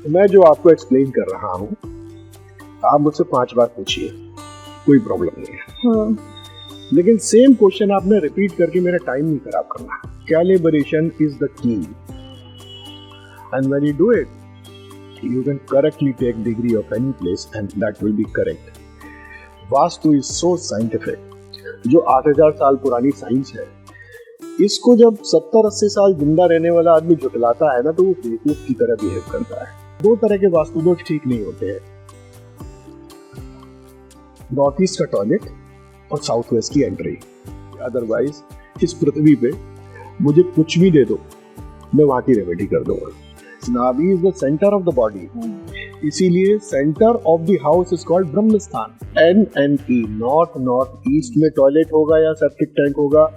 मैं जो आपको एक्सप्लेन कर रहा हूँ आप मुझसे 5 बार पूछिए, कोई प्रॉब्लम नहीं है। लेकिन सेम क्वेश्चन आपने रिपीट करके मेरा टाइम नहीं खराब करना। Calibration is the key and when you do it you can correctly take degree of any place and that will be correct. Vastu is so scientific, जो 8000 साल पुरानी साइंस है, इसको जब 70-80 साल जिंदा रहने वाला आदमी झुठलाता है ना, तो वो बेवकूफ की तरह बिहेव करता है। 2 तरह के वास्तु दोष ठीक नहीं होते हैं, नॉर्थ ईस्ट का टॉयलेट और साउथ वेस्ट की एंट्री। अदरवाइज इस पृथ्वी पे मुझे कुछ भी दे दो, मैं वहां की रेमेडी कर दूंगा। नाभि is the centre of the body, इसीलिए centre of the house is called Brahma sthan. NNE, north east में टॉयलेट होगा या सेप्टिक टैंक होगा,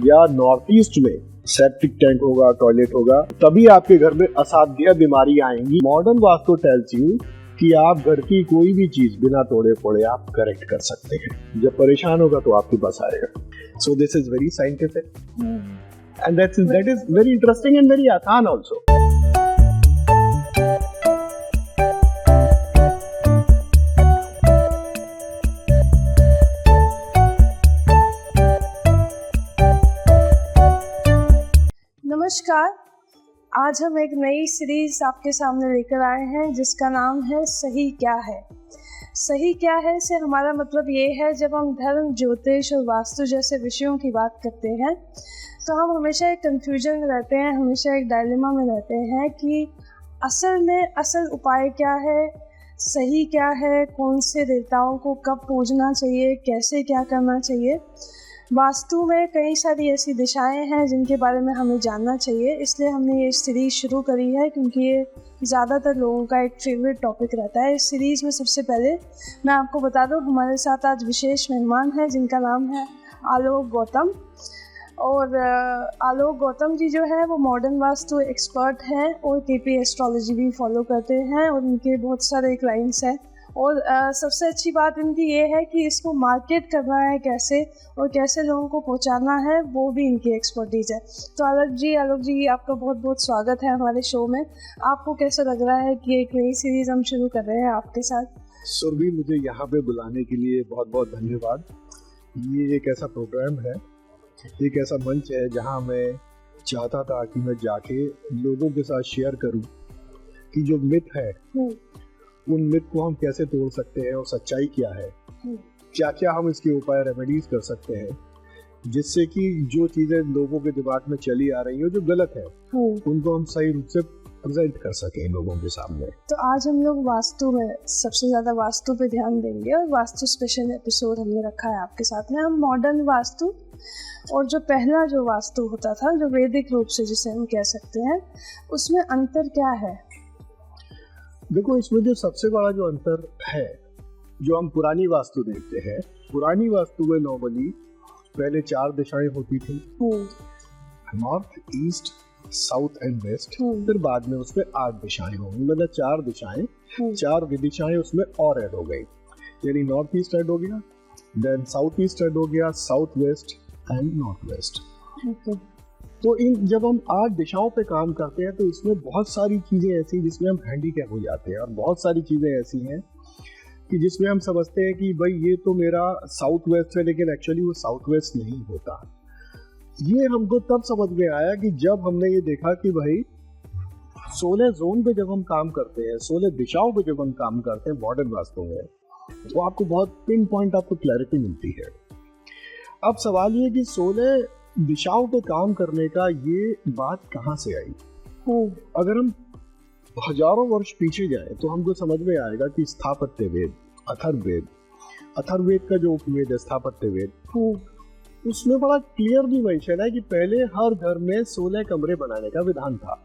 या नॉर्थ ईस्ट में सेप्टिक टैंक होगा, टॉयलेट होगा, तभी आपके घर में असाध्य बीमारी आएंगी। मॉडर्न वास्तु टेल्स यू कि आप घर की कोई भी चीज बिना तोड़े फोड़े आप करेक्ट कर सकते हैं। जब परेशान होगा तो आपके पास आएगा। सो this is very scientific and that is very interesting and very आसान आल्सो। नमस्कार, आज हम एक नई सीरीज आपके सामने लेकर आए हैं जिसका नाम है सही क्या है। सही क्या है से हमारा मतलब ये है, जब हम धर्म, ज्योतिष और वास्तु जैसे विषयों की बात करते हैं तो हम हमेशा एक कन्फ्यूजन में रहते हैं, हमेशा एक डायलेमा में रहते हैं कि असल उपाय क्या है, सही क्या है, कौन से देवताओं को कब पूजना चाहिए, कैसे क्या करना चाहिए। वास्तु में कई सारी ऐसी दिशाएं हैं जिनके बारे में हमें जानना चाहिए, इसलिए हमने ये सीरीज़ शुरू करी है क्योंकि ये ज़्यादातर लोगों का एक फेवरेट टॉपिक रहता है। इस सीरीज़ में सबसे पहले मैं आपको बता दूं, हमारे साथ आज विशेष मेहमान हैं जिनका नाम है आलोक गौतम। और आलोक गौतम जी जो है वो मॉडर्न वास्तु एक्सपर्ट हैं और KP एस्ट्रोलॉजी भी फॉलो करते हैं और उनके बहुत सारे क्लाइंट्स हैं। और सबसे अच्छी बात इनकी ये है कि इसको मार्केट करना है कैसे और कैसे लोगों को पहुंचाना है, वो भी इनकी एक्सपर्टीज है। तो आलोक जी आपका बहुत बहुत स्वागत है हमारे शो में। आपको कैसा लग रहा है कि एक नई सीरीज हम शुरू कर रहे हैं आपके साथ? सुरभि, मुझे यहाँ पे बुलाने के लिए बहुत बहुत धन्यवाद। ये एक ऐसा प्रोग्राम है, एक ऐसा मंच है जहाँ मैं चाहता था कि मैं जाके लोगों के साथ शेयर करूँ कि जो मिथ है उन मिथ को हम कैसे तोड़ सकते हैं और सच्चाई क्या है, क्या क्या हम इसके उपाय रेमेडीज कर सकते हैं, जिससे कि जो चीजें लोगों के दिमाग में चली आ रही हो जो गलत है उनको हम सही रूप से प्रेजेंट कर सकें लोगों के सामने। तो आज हम लोग वास्तु में सबसे ज्यादा वास्तु पे ध्यान देंगे और वास्तु स्पेशल एपिसोड हमने रखा है आपके साथ में। हम मॉडर्न वास्तु और जो पहला जो वास्तु होता था, जो वैदिक रूप से जिसे हम कह सकते हैं, उसमें अंतर क्या है? देखो, इसमें जो सबसे बड़ा जो अंतर है, जो हम पुरानी वास्तु देखते हैं, पुरानी वास्तु में नॉर्मली पहले 4 दिशाएं होती थी, north, east, south and west. फिर बाद में उसमें 8 दिशाएं होंगी, मतलब 4 दिशाएं, 4 दिशाएं उसमें और ऐड हो गई। यानी नॉर्थ ईस्ट ऐड हो गया, देन साउथ ईस्ट ऐड हो गया, south west and north waste. तो जब हम 8 दिशाओं पे काम करते हैं तो इसमें बहुत सारी चीजें ऐसी जिसमें हम हैंडीकैप हो जाते हैं, और बहुत सारी चीजें ऐसी हैं कि जिसमें हम समझते हैं कि भाई ये तो मेरा साउथ वेस्ट है, लेकिन एक्चुअली वो साउथ वेस्ट नहीं होता। ये हमको तब समझ में आया कि जब हमने ये देखा कि भाई 16 जोन पे जब हम काम करते हैं, 16 दिशाओं पे जब हम काम करते हैं मॉडर्न वास्तु में, तो आपको बहुत पिन पॉइंट आपको क्लैरिटी मिलती है। अब सवाल ये कि 16 दिशाओं पे काम करने का ये बात कहाँ से आई? अगर हम हजारों वर्ष पीछे जाए तो हमको समझ में आएगा कि स्थापत्य वेद, अथर्ववेद का जो उपवेद है स्थापत्य वेद, उसमें बड़ा क्लियरली मेंशन है कि पहले हर घर में 16 कमरे बनाने का विधान था।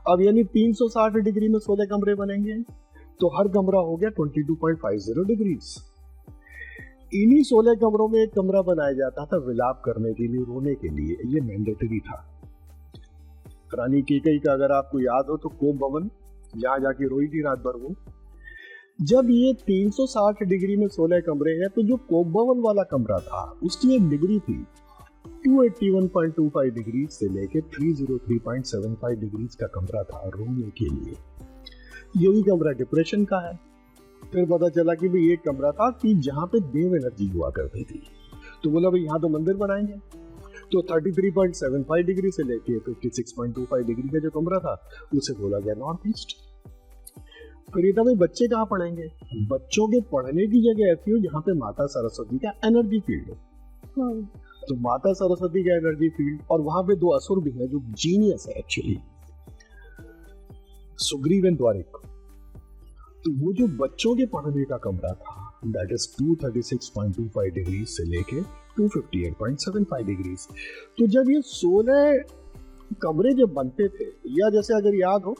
अब यानी 360 डिग्री में 16 कमरे बनेंगे तो हर कमरा हो गया 22.50 डिग्रीज। इन्हीं 16 कमरों में एक कमरा बनाया जाता था विलाप करने के लिए, रोने के लिए। ये मैंडेटरी था। रानी कैकेयी का अगर आपको याद हो तो कोप भवन, जहां जाके रोई थी रात भर वो। जब ये 360 डिग्री में 16 कमरे हैं तो जो कोप भवन वाला कमरा था उसकी एक डिग्री थी, 281.25 डिग्री से लेके 303.75 डिग्री का कमरा था रोने के लिए। यही कमरा डिप्रेशन का है। फिर पता चला कि भाई ये कमरा था कि जहाँ पे देव एनर्जी हुआ करती थी, तो बोला भाई यहाँ तो मंदिर बनाएंगे। तो 33.75 डिग्री से लेके 56.25 डिग्री का जो कमरा था उसे बोला गया नॉर्थ ईस्ट। फिर ये था भाई बच्चे कहाँ पढ़ेंगे, बच्चों के पढ़ने की जगह ऐसी हो जहाँ पे माता सरस्वती का एनर्जी फील्ड हो। तो माता सरस्वती का एनर्जी फील्ड, और वहां पे 2 असुर भी हैं जो जीनियस है एक्चुअली, सुग्रीव एंड द्वारिक। तो वो जो बच्चों के पढ़ने का कमरा था दैट इज 236.25 डिग्री से लेके 258.75 डिग्री। तो जब ये 16 कमरे जब बनते थे, या जैसे अगर याद हो,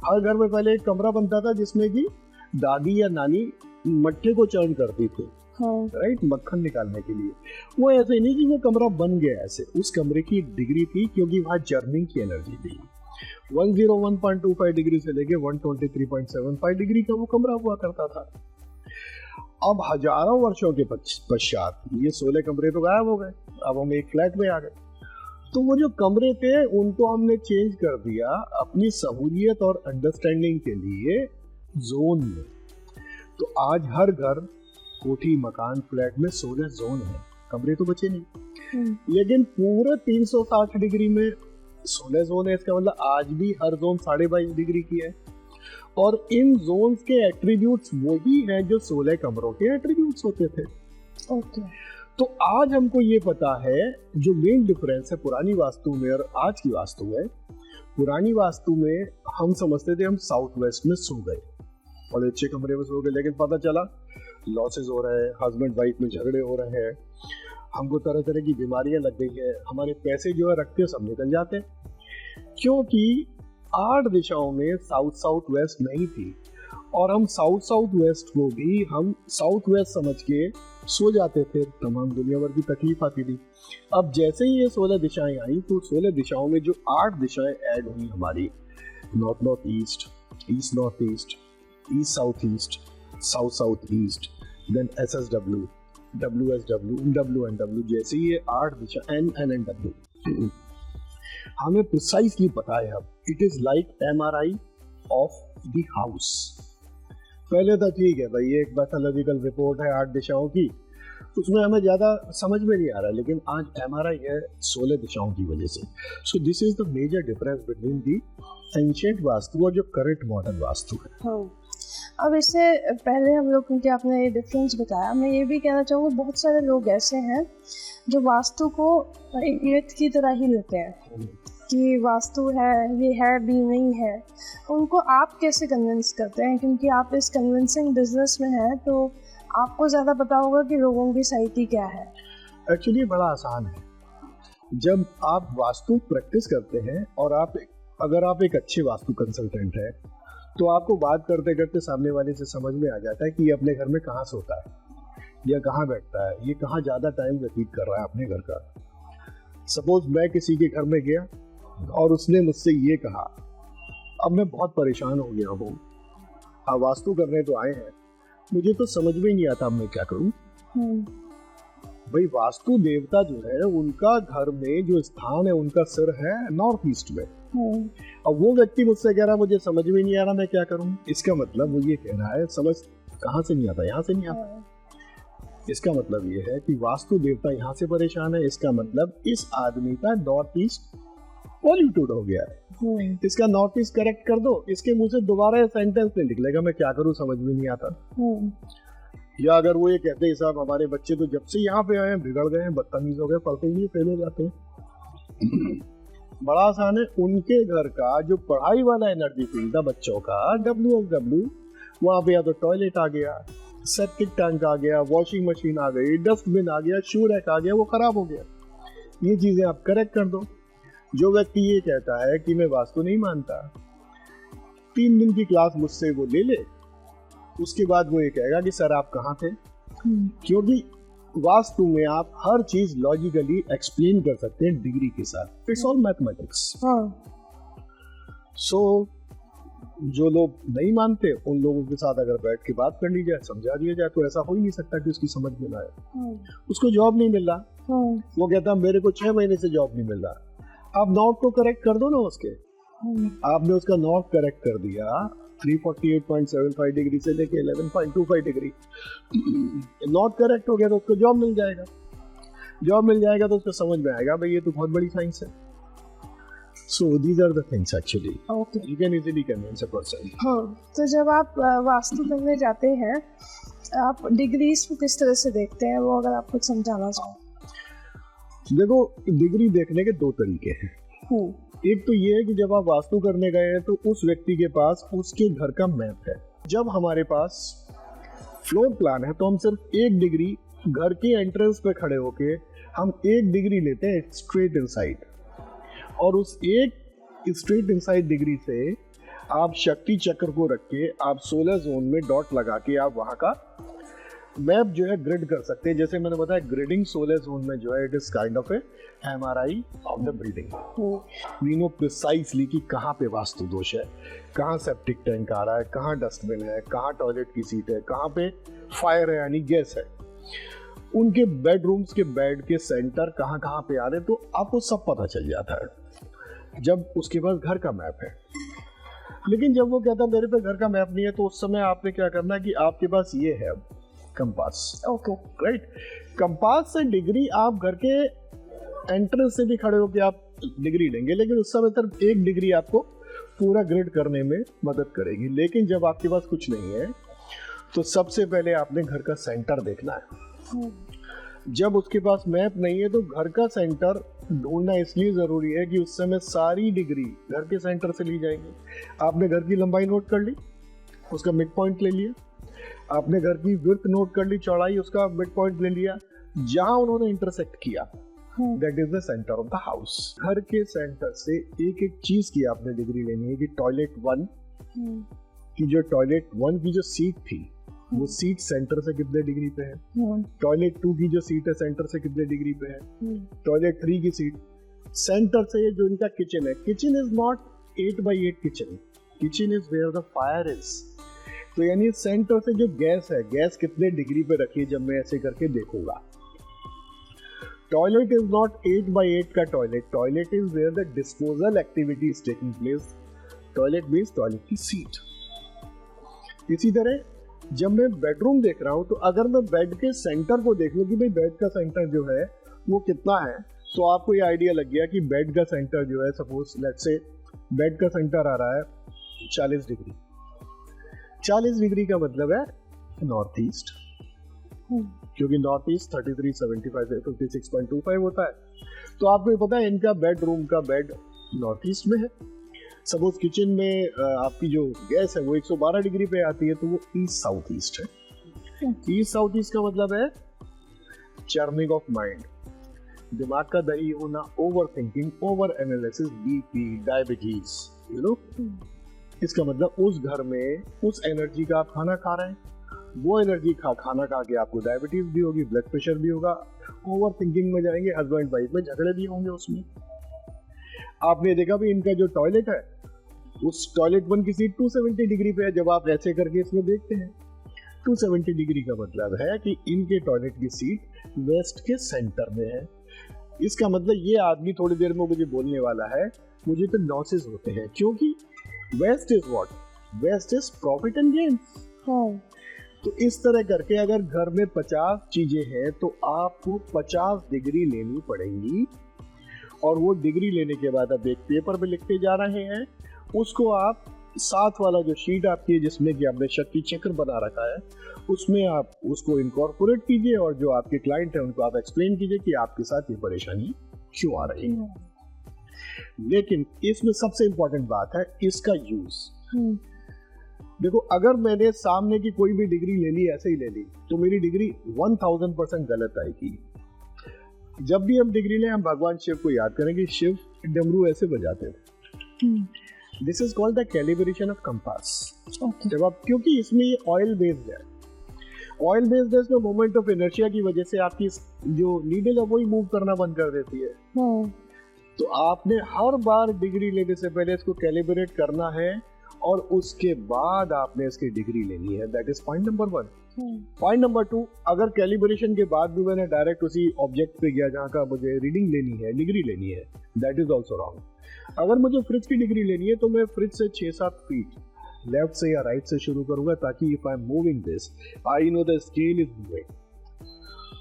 हर घर में पहले एक कमरा बनता था जिसमें कि दादी या नानी मट्ठे को चर्न करती थी, राइट, मक्खन निकालने के लिए। वो ऐसे नहीं कि वो कमरा बन गया ऐसे, उस कमरे की एक डिग्री थी क्योंकि वहां चर्निंग की एनर्जी थी। 101.25 डिग्री से लेके 123.75 डिग्री का वो कमरा हुआ करता था। अब हजारों वर्षों के पश्चात ये 16 कमरे तो गायब हो गए, अब हम एक फ्लैट में आ गए। तो वो जो कमरे थे उनको हमने चेंज कर दिया अपनी सहूलियत और अंडरस्टैंडिंग के लिए जोन में। तो आज हर घर, कोठी, मकान, फ्लैट में 16 जोन है, कमरे तो बचे नहीं। लेकिन पूरे 360 डिग्री में 16 जोन है। इसका मतलब आज भी हर जोन 22.5 डिग्री की है, और इन जोन्स के एट्रीब्यूट्स वही हैं जो 16 कमरों के एट्रीब्यूट्स होते थे। तो आज हमको ये पता है जो मेन डिफरेंस है पुरानी वास्तु में और आज की वास्तु में। पुरानी वास्तु में हम समझते थे हम साउथ वेस्ट में सो गए, बड़े अच्छे कमरे में सो गए, लेकिन पता चला लॉसेस हो रहे हैं, हस्बैंड वाइफ में झगड़े हो रहे हैं, हमको तरह तरह की बीमारियां लग गई है, हमारे पैसे जो है रखते सब निकल जाते हैं, क्योंकि 8 दिशाओं में साउथ साउथ वेस्ट नहीं थी, और हम साउथ साउथ वेस्ट को भी हम साउथ वेस्ट समझ के सो जाते थे। तमाम दुनिया भर की तकलीफ आती थी। अब जैसे ही ये 16 दिशाएं आई, तो 16 दिशाओं में जो 8 दिशाएं ऐड हुई हमारी, north north east, east north east, east south east, south south east, then SSW, WSW, WNW, जैसे ये 8 दिशा, NNW, हमें प्रिसाइसली पता है अब। It is like MRI of the house. पहले तो ठीक है भाई, एक पैथोलॉजिकल रिपोर्ट है 8 दिशाओं की, उसमें हमें ज्यादा समझ में नहीं आ रहा, लेकिन आज MRI है 16 दिशाओं की वजह से। So this is the major difference between the ancient vastu और जो करंट मॉडर्न वास्तु है। अब इससे पहले हम लोग, क्योंकि आपने ये डिफरेंस बताया, मैं ये भी कहना चाहूँगी बहुत सारे लोग ऐसे हैं जो वास्तु को इडियट की तरह ही लेते हैं कि वास्तु है, ये है भी नहीं है। उनको आप कैसे कन्विंस करते हैं, क्योंकि आप इस कन्विंसिंग बिजनेस में हैं, तो आपको ज़्यादा पता होगा कि लोगों की साइकी क्या है। एक्चुअली बड़ा आसान है। जब आप वास्तु प्रैक्टिस करते हैं और अगर आप एक अच्छे वास्तु कंसल्टेंट हैं, तो आपको बात करते करते सामने वाले से समझ में आ जाता है कि ये अपने घर में कहाँ सोता है, या कहाँ बैठता है, ये कहाँ ज़्यादा टाइम व्यतीत कर रहा है अपने घर का। सपोज मैं किसी के घर में गया और उसने मुझसे ये कहा, अब मैं बहुत परेशान हो गया हूँ, हाँ वास्तु करने तो आए हैं, मुझे तो समझ में नहीं आता अब मैं क्या करूँ। भाई वास्तु देवता जो है उनका घर में जो स्थान है, उनका सिर है नॉर्थ ईस्ट में, और वो व्यक्ति मुझसे कह रहा मुझे समझ में नहीं आ रहा मैं क्या करूं। इसका मतलब वो ये कह रहा है समझ कहाँ से नहीं आता, यहाँ से नहीं आता। इसका मतलब ये है कि वास्तु देवता यहाँ से परेशान है, इसका मतलब इस आदमी का नॉर्थ ईस्ट पॉल्यूटेड हो गया है, इसका नॉर्थ ईस्ट करेक्ट कर दो। इसके मुंह से दोबारा ये सेंटेंस नहीं निकलेगा मैं क्या करूं समझ में नहीं आता। या अगर वो ये कहते हैं साहब हमारे बच्चे तो जब से यहाँ पे आए हैं बिगड़ गए हैं, बदतमीज हो गए, पढ़ते ही नहीं, फेल हो जाते हैं। बड़ा आसान है, उनके घर का जो पढ़ाई वाला एनर्जी फील्ड था बच्चों का WSW, वहाँ पे या तो टॉयलेट आ गया, सेप्टिक टैंक आ गया, वॉशिंग मशीन आ गई, डस्टबिन आ गया, शू रैक आ गया, वो खराब हो गया। ये चीजें आप करेक्ट कर दो। जो व्यक्ति ये कहता है कि मैं वास्तु नहीं मानता, 3 दिन की क्लास मुझसे वो ले ले, उसके बाद वो ये कहेगा कि सर आप कहाँ थे, क्योंकि वास्तु में आप हर चीज लॉजिकली एक्सप्लेन कर सकते हैं डिग्री के साथ। It's all mathematics. सो जो लोग नहीं मानते उन लोगों के साथ अगर बैठ के बात कर ली जाए, समझा दिया जाए, तो ऐसा हो ही नहीं सकता कि उसकी समझ में ना आए। उसको जॉब नहीं मिल रहा, वो कहता मेरे को 6 महीने से जॉब नहीं मिल रहा। आप नॉट को करेक्ट कर दो ना उसके। आपने उसका नॉट करेक्ट कर दिया 348.75 डिग्री से लेके 11.25 डिग्री, नॉट करेक्ट हो गया तो उसको जॉब मिल जाएगा। जॉब मिल जाएगा तो उसको समझ में आएगा भाई ये तो बहुत बड़ी साइंस है। So these are the things actually. Okay. You can easily convince a person. हाँ, तो जब आप वास्तु करने जाते हैं आप डिग्रीज को किस तरह से देखते हैं, वो अगर आप कुछ समझाना चाहो। देखो डिग्री देखने के 2 तरीके हैं। एक तो ये है कि जब आप वास्तु करने गए हैं तो उस व्यक्ति के पास उसके घर का मैप है। जब हमारे पास फ्लोर प्लान है तो हम सिर्फ 1 डिग्री घर के एंट्रेंस पे खड़े होके हम 1 डिग्री लेते हैं स्ट्रेट इनसाइड, और उस एक स्ट्रेट इनसाइड डिग्री से आप शक्ति चक्र को रख के आप 16 जोन में डॉट लगा के आप वहां का मैप जो है ग्रिड कर सकते हैं। जैसे मैंने बताया ग्रिडिंग 16 जोन में जो है it is kind of a MRI of the building. We know precisely कि कहाँ पे वास्तु दोष है, कहाँ सेप्टिक टैंक आ रहा है, कहाँ डस्टबिन है, कहाँ टॉयलेट की सीट है, कहाँ पे फायर है यानी गैस है, उनके बेडरूम्स के बेड के सेंटर कहाँ कहाँ पे आ रहे, तो आपको सब पता चल जाता है जब उसके पास घर का मैप है। लेकिन जब वो कहता मेरे पे घर का मैप नहीं है तो उस समय आपने क्या करना है कि आपके पास ये है कंपास। Okay, right. कंपास से डिग्री आप घर के एंट्रेंस से भी खड़े होकर आप डिग्री लेंगे, लेकिन उस समय तक 1 डिग्री आपको पूरा ग्रिड करने में मदद करेगी। लेकिन जब आपके पास कुछ नहीं है तो सबसे पहले आपने घर का सेंटर देखना है। जब उसके पास मैप नहीं है तो घर का सेंटर ढूंढना इसलिए जरूरी है कि उस समय सारी डिग्री घर के सेंटर से ली जाएंगी। आपने घर की लंबाई नोट कर ली, उसका मिड पॉइंट ले लिया, आपने घर की विड्थ नोट कर ली, चौड़ाई, उसका मिड पॉइंट ले लिया, जहां उन्होंने इंटरसेक्ट किया that is the centre of the house. घर के सेंटर से एक एक चीज की आपने डिग्री लेनी है कि टॉयलेट 1 की जो सीट थी वो सीट सेंटर से कितने डिग्री पे है, टॉयलेट 2 की जो सीट है सेंटर से कितने डिग्री पे है, टॉयलेट 3 की सीट सेंटर से। जो इनका किचन है, kitchen is not 8x8 kitchen, kitchen is where the fire is. तो यानी सेंटर से जो गैस है, गैस कितने डिग्री पे रखी है, जब मैं ऐसे करके देखूंगा। टॉयलेट इज नॉट 8x8 का toilet, toilet is where the disposal activity is taking place. Toilet means toilet की सीट। इसी तरह जब मैं बेडरूम देख रहा हूं तो अगर मैं बेड के सेंटर को देख लूं कि भाई बेड का सेंटर जो है वो कितना है, तो आपको ये आइडिया लग गया कि बेड का सेंटर जो है, सपोज लेट्स से बेड का सेंटर आ रहा है 40 डिग्री। 40 डिग्री का मतलब है नॉर्थ ईस्ट, क्योंकि नॉर्थ ईस्ट 3375 से 56.25 होता है। तो आपको ये पता है इनका बेडरूम का बेड नॉर्थ ईस्ट में है। सपोज किचन में आपकी जो गैस है वो 112 डिग्री पे आती है, तो वो ईस्ट साउथ ईस्ट है। ईस्ट साउथ ईस्ट का मतलब है चर्निंग ऑफ माइंड, दिमाग का दही होना, over thinking, over analysis, BP, diabetes, you know. इसका मतलब उस घर में उस एनर्जी का आप खाना खा रहे हैं, वो एनर्जी खाना खा के आपको डायबिटीज भी होगी, ब्लड प्रेशर भी होगा, ओवर थिंकिंग में जाएंगे, हस्बैंड वाइफ में झगड़े भी होंगे उसमें। आपने देखा भी इनका जो टॉयलेट है उस टॉयलेट 1 की सीट 270 डिग्री पे है। जब आप ऐसे करके इसमें देखते हैं 270 डिग्री का मतलब है कि इनके टॉयलेट की सीट वेस्ट के सेंटर में है। इसका मतलब ये आदमी थोड़ी देर में मुझे बोलने वाला है, मुझे तो लॉसेस होते हैं, क्योंकि west is what, west is profit and gain. तो इस तरह करके अगर घर में 50 चीजें हैं तो आपको 50 डिग्री लेनी पड़ेंगी, और वो डिग्री लेने के बाद आप एक पेपर पे लिखते जा रहे हैं, उसको आप साथ वाला जो शीट आपकी है जिसमें कि आपने शक्ति चक्र बना रखा है उसमें आप उसको इनकॉर्पोरेट कीजिए, और जो आपके क्लाइंट है उनको आप एक्सप्लेन कीजिए कि आपके साथ ये परेशानी क्यों आ रही है। लेकिन इसमें सबसे इंपॉर्टेंट बात है इसका यूज। देखो अगर मैंने सामने की कोई भी डिग्री ले ली, ऐसे ही ले ली, तो मेरी डिग्री 1000% गलत आएगी। जब भी हम डिग्री लें हम भगवान शिव को याद करेंगे। शिव डमरू ऐसे बजाते थे। This is called the calibration of compass. जब आप, क्योंकि इसमें ये ऑयल बेस्ड है, ऑयल बेस्ड है, इसमें मोमेंट ऑफ इनर्शिया की वजह से आपकी जो नीडल है वही मूव करना बंद कर देती है। तो आपने हर बार डिग्री लेने से पहले इसको कैलिब्रेट करना है, और उसके बाद आपने इसकी डिग्री लेनी है। That is point number 1। Point number 2, अगर कैलिब्रेशन के बाद भी मैंने डायरेक्ट उसी ऑब्जेक्ट पे गया जहाँ का मुझे रीडिंग लेनी है, डिग्री लेनी है, दैट इज ऑल्सो रॉन्ग। अगर मुझे फ्रिज की डिग्री लेनी है तो मैं फ्रिज से 6-7 फीट लेफ्ट से या राइट से शुरू करूंगा, ताकि if I am moving this I know the scale is moving.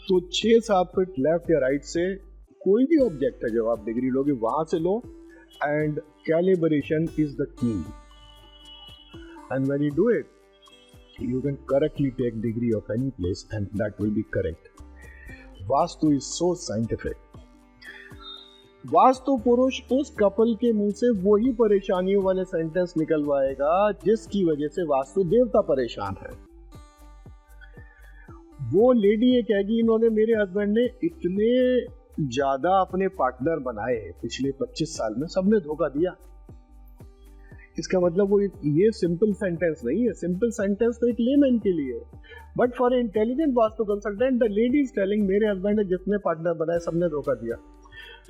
तो 6-7 फीट लेफ्ट या राइट से कोई भी ऑब्जेक्ट है जब आप डिग्री लोगे वहां से लो, and calibration is the key, and when you do it you can correctly take degree of any place and that will be correct. Vastu is so scientific. Vastu पुरुष उस कपल के मुंह से वही परेशानियों वाले सेंटेंस निकलवाएगा जिसकी वजह से वास्तु देवता परेशान है। वो लेडी ये कहेगी, इन्होंने मेरे हस्बैंड ने इतने ज्यादा अपने पार्टनर बनाए पिछले 25 साल में, सबने धोखा दिया। इसका मतलब वो ये सिंपल सेंटेंस नहीं है, सिंपल सेंटेंस तो एक लेमैन के लिए, but for intelligent vastu consultant the lady is telling मेरे हस्बैंड ने जितने पार्टनर बनाए सबने धोखा दिया।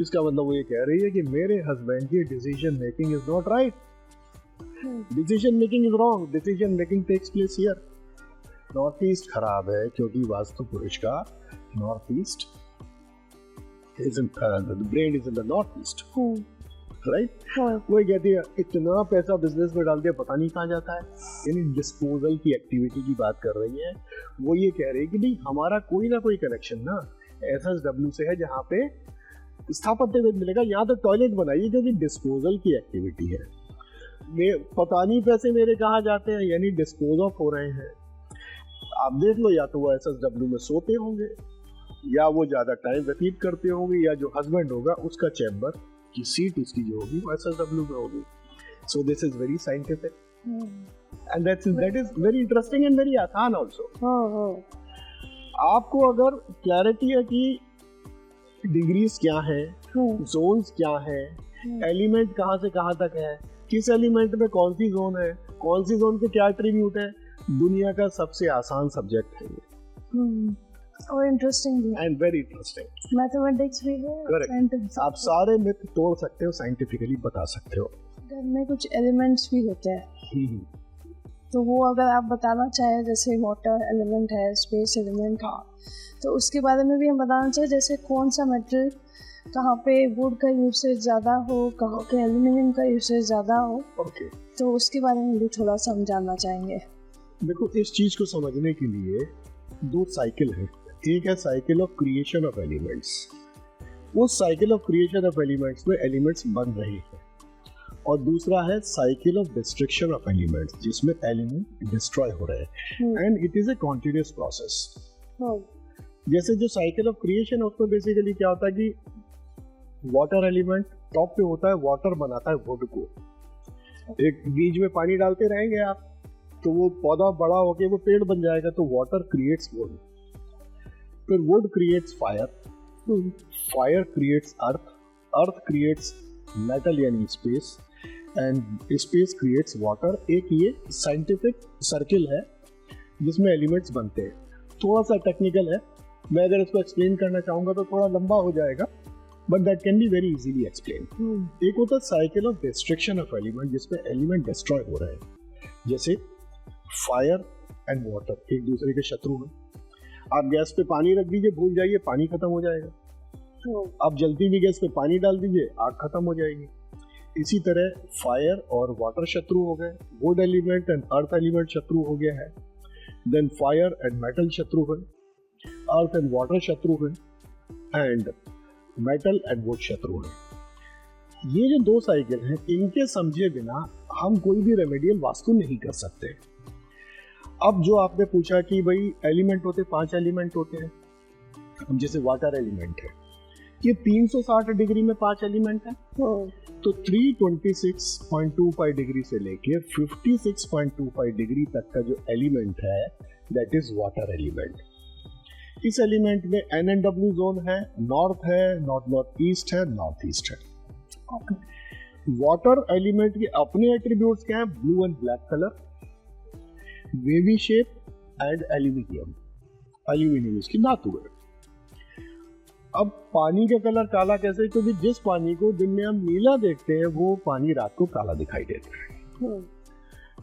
इसका मतलब वो ये कह रही है कि मेरे हस्बैंड की decision making is not right, decision making is wrong, decision making takes place here. North east खराब है क्योंकि वास्तु पुरुष का north east is in the brain is in the north east, right. वो कहती है इतना पैसा बिजनेस में डाल दिया पता नहीं कहाँ जाता है, यानी डिस्पोजल की एक्टिविटी की बात कर रही है। वो ये कह रही है कि नहीं हमारा कोई ना कोई कनेक्शन ना SSW से है, जहाँ पे स्थापत्य वेद मिलेगा, यहाँ तो टॉयलेट बनाइए क्योंकि डिस्पोजल की एक्टिविटी है। पता नहीं पैसे मेरे कहाँ जाते हैं, यानी डिस्पोज ऑफ हो रहे हैं। आप देख लो, या तो वो SSW में सोते होंगे, या वो ज्यादा टाइम व्यतीत करते होंगे, या जो हस्बैंड होगा उसका चैम्बर की सीट उसकी जो होगी वो SSW में होगी। सो this is very scientific and that is very interesting and very आसान आल्सो। आपको अगर क्लैरिटी है कि डिग्रीज क्या है, जोन्स क्या है, एलिमेंट कहाँ से कहाँ तक है, किस एलिमेंट में कौन सी जोन है, कौन सी जोन के क्या एट्रीब्यूट है, दुनिया का सबसे आसान सब्जेक्ट है ये। और इंटरेस्टिंग भी एंड वेरी इंटरेस्टिंग। मैथमेटिक्स भी है, करेक्ट। आप सारे मिथ तोड़ सकते हो, साइंटिफिकली बता सकते हो। घर में कुछ एलिमेंट्स भी होते हैं, तो वो अगर आप बताना चाहें, जैसे वाटर एलिमेंट है, स्पेस एलिमेंट है, तो उसके बारे में भी हम बताना चाहें, जैसे कौन सा मेटल कहाँ पे वुड का यूसेज ज़्यादा हो, कहाँ पे एल्यूमिनियम का यूसेज ज़्यादा हो, तो उसके बारे में भी थोड़ा सा हम जानना चाहेंगे। देखो, इस चीज़ को समझने के लिए 2 साइकिल है। एक है cycle of creation of elements. उस cycle of creation of elements में एलिमेंट्स बन रहे हैं, और दूसरा है cycle of destruction of elements, जिसमें एलिमेंट डिस्ट्रॉय हो रहे हैं, and it is a continuous process. जैसे जो साइकिल ऑफ क्रिएशन है उसमें बेसिकली क्या होता है कि वाटर एलिमेंट टॉप पे होता है, वाटर बनाता है वुड को। एक बीज में पानी डालते रहेंगे आप, तो वो पौधा बड़ा होके वो पेड़ बन जाएगा, तो वाटर क्रिएट्स वुड, फिर wood creates fire, fire creates earth, earth creates metal यानी space, and space creates water. एक ये साइंटिफिक सर्किल है जिसमें एलिमेंट्स बनते हैं। थोड़ा सा टेक्निकल है, मैं अगर इसको एक्सप्लेन करना चाहूँगा तो थोड़ा लंबा हो जाएगा, but that can be very easily explain. एक होता है cycle of destruction of element, जिसमें एलिमेंट डिस्ट्रॉय हो रहे हैं, जैसे फायर एंड वाटर एक दूसरे के शत्रु हैं। आप गैस पे पानी रख दीजिए, भूल जाइए, पानी खत्म हो जाएगा। आप जलती हुई गैस पे पानी डाल दीजिए, आग खत्म हो जाएगी। इसी तरह फायर और वाटर शत्रु हो गए, would element and earth element शत्रु हो गया है, देन फायर एंड मेटल शत्रु है, अर्थ एंड वाटर शत्रु है, एंड मेटल एंड वुड शत्रु है। ये जो 2 साइकिल हैं, इनके समझे बिना हम कोई भी रेमेडियल वास्तु नहीं कर सकते। अब जो आपने पूछा कि भाई एलिमेंट होते 5 एलिमेंट होते हैं, जैसे वाटर एलिमेंट है, ये 360 डिग्री में 5 एलिमेंट है, तो 326.25 डिग्री से लेके 56.25 डिग्री तक का जो एलिमेंट है दैट इज वाटर एलिमेंट। इस एलिमेंट में NNW जोन है, नॉर्थ है, नॉर्थ ईस्ट है, नॉर्थ ईस्ट है। वाटर एलिमेंट के अपने एट्रीब्यूट्स क्या है? Blue and black colour, wavy shape and aluminium इसकी धातु है। अब पानी का कलर काला कैसे? क्योंकि जिस पानी को दिन में हम नीला देखते हैं वो पानी रात को काला दिखाई देता है।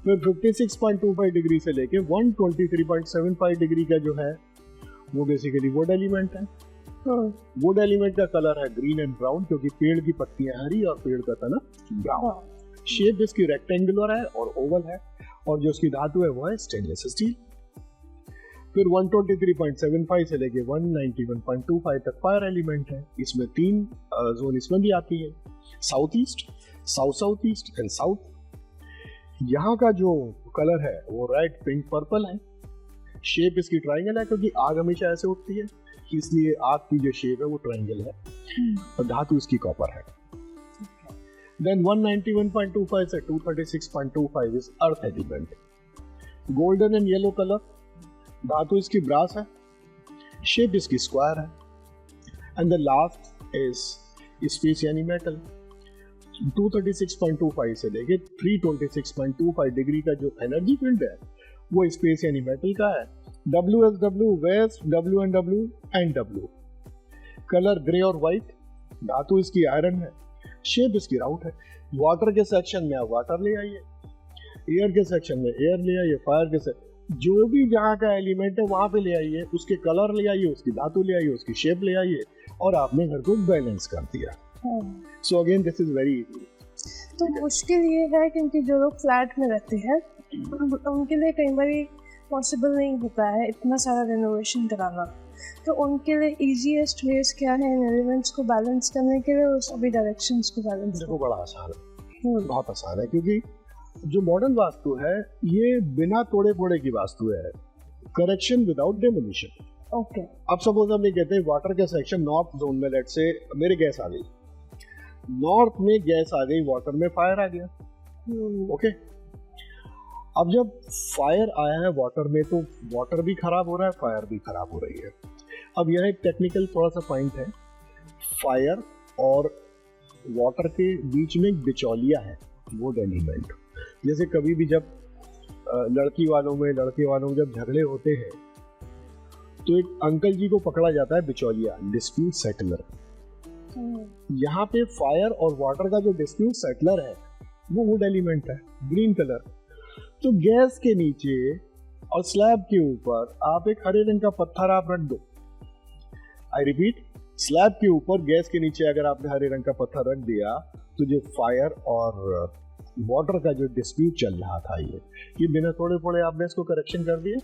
फिर 56.25 डिग्री से लेके 123.75 डिग्री का जो है वो बेसिकली वुड एलिमेंट है। वुड एलिमेंट का कलर है ग्रीन एंड ब्राउन, क्योंकि पेड़ की पत्तियां हरी और पेड़ का तना ब्राउन। शेप इसकी रेक्टेंगुलर है और ओवल है, और जो उसकी धातु है वो है स्टेनलेस स्टील। फिर 123.75 से लेके 191.25 तक फायर एलिमेंट है। इसमें 3 जोन इसमें भी आती है, south east, south south east and south. यहाँ का जो कलर है वो रेड, पिंक, पर्पल है। शेप इसकी ट्राइंगल है, क्योंकि आग हमेशा ऐसे उठती है, इसलिए आग की जो शेप है वो ट्राइंगल है, और धातु इसकी कॉपर है। देन 191.25 से 236.25 is earth element. Golden and yellow colour, धातु इसकी ब्रास है, शेप इसकी स्क्वायर है, and the last is space यानी मेटल। 236.25 से लेके 326.25 डिग्री का जो एनर्जी फील्ड है वो स्पेस यानी मेटल का है। WSW west, WNW and W। Colour grey और व्हाइट, धातु इसकी आयरन है, शेप इसकी राउट है। वाटर के सेक्शन में आप वाटर ले आइए, एयर के सेक्शन में एयर ले आइए, फायर के सेक्शन, जो भी जहाँ का एलिमेंट है वहां पे ले आइए, उसके कलर ले आइए, उसकी धातु ले आइए, उसकी शेप ले आइए, और आपने घर को बैलेंस कर दिया। So again this is very easy. तो मुश्किल ये है क्योंकि जो लोग फ्लैट में रहते हैं उनके लिए कई बार पॉसिबल नहीं होता है इतना सारा रेनोवेशन कराना, तो उनके लिए इजीएस्ट वेज क्या है इन एलिमेंट्स को बैलेंस करने के लिए और सभी डायरेक्शंस को बैलेंस? देखो बड़ा आसान है, बहुत आसान है, क्योंकि जो मॉडर्न वास्तु है ये बिना तोड़े फोड़े की वास्तु है, करेक्शन विदाउट डेमोलिशन। ओके, अब सपोज हम ये कहते हैं वाटर का सेक्शन नॉर्थ जोन में, लेट से मेरे गैस आ गई, नॉर्थ में गैस आ गई, वाटर में फायर आ गया। ओके, अब जब फायर आया है वाटर में तो वाटर भी खराब हो रहा है, फायर भी खराब हो रही है। अब यह एक टेक्निकल थोड़ा सा पॉइंट है, फायर और वाटर के बीच में एक बिचौलिया है, वुड एलिमेंट। जैसे कभी भी जब लड़के वालों में जब झगड़े होते हैं तो एक अंकल जी को पकड़ा जाता है बिचौलिया, डिस्प्यूट सेटलर। यहाँ पे फायर और वाटर का जो डिस्प्यूट सेटलर है वो वुड एलिमेंट है, ग्रीन कलर। तो गैस के नीचे और स्लैब के ऊपर आप एक हरे रंग का पत्थर आप रख दो। आई रिपीट, स्लैब के ऊपर गैस के नीचे अगर आपने हरे रंग का पत्थर रख दिया तो जो फायर और वाटर का जो डिस्प्यूट चल रहा था ये बिना थोड़े फोड़े आपने इसको करेक्शन कर दिया।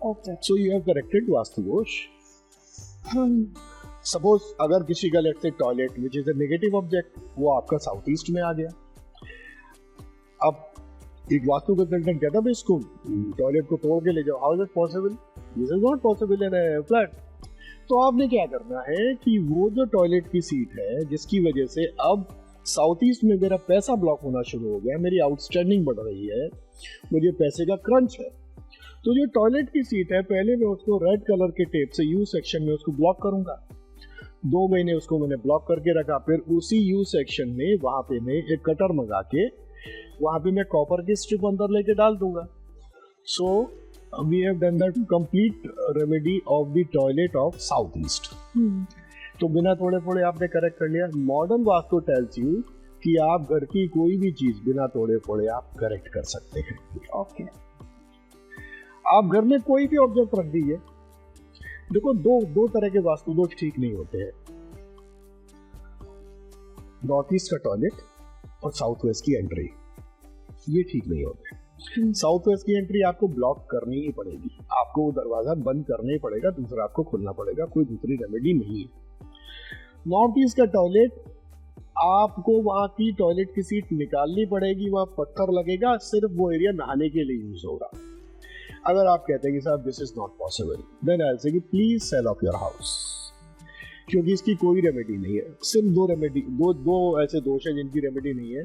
Okay, so you have corrected vastu दोष। सपोज अगर किसी का let's say toilet which is a negative object वो आपका साउथ ईस्ट में आ गया, अब एक वास्तु कंसल्टेंट कहता है इसको टॉयलेट को तोड़ के ले जाओ, how is it possible? This is not possible in a flat. तो आपने क्या करना है कि वो जो टॉयलेट की सीट है जिसकी वजह से अब साउथ ईस्ट में मेरा पैसा ब्लॉक होना शुरू हो गया, मेरी आउटस्टैंडिंग बढ़ रही है, मुझे पैसे का क्रंच है, तो जो टॉयलेट की सीट है पहले मैं उसको रेड कलर के टेप से यू सेक्शन में उसको ब्लॉक करूंगा। 2 महीने उसको मैंने ब्लॉक करके रखा, फिर उसी यू सेक्शन में वहां पे मैं एक कटर मंगा के वहां पे मैं कॉपर की स्ट्रिप अंदर लेके डाल दूंगा। So we have done that complete remedy of the toilet of south east. तो बिना थोड़े फोड़े आपने करेक्ट कर लिया। मॉडर्न वास्तु टेल्स यू कि आप घर की कोई भी चीज बिना तोड़े फोड़े आप करेक्ट कर सकते हैं। ओके, आप घर में कोई भी ऑब्जेक्ट रख दीजिए। देखो दो तरह के वास्तु दोष ठीक नहीं होते हैं, नॉर्थ ईस्ट का टॉयलेट और साउथ वेस्ट की एंट्री, ये ठीक नहीं होते। साउथ वेस्ट की एंट्री आपको ब्लॉक करनी ही पड़ेगी, आपको वो दरवाजा बंद करना ही पड़ेगा, दूसरा आपको खोलना पड़ेगा, कोई दूसरी रेमेडी नहीं है। नॉर्थ ईस्ट का टॉयलेट आपको वहां की टॉयलेट की सीट निकालनी पड़ेगी, वहां पत्थर लगेगा, सिर्फ वो एरिया नहाने के लिए यूज होगा। अगर आप कहते हैं कि साहब this is not possible, then I will say कि please sell off your house, क्योंकि इसकी कोई रेमेडी नहीं है। सिर्फ दो ऐसे दोष हैं जिनकी रेमेडी नहीं है।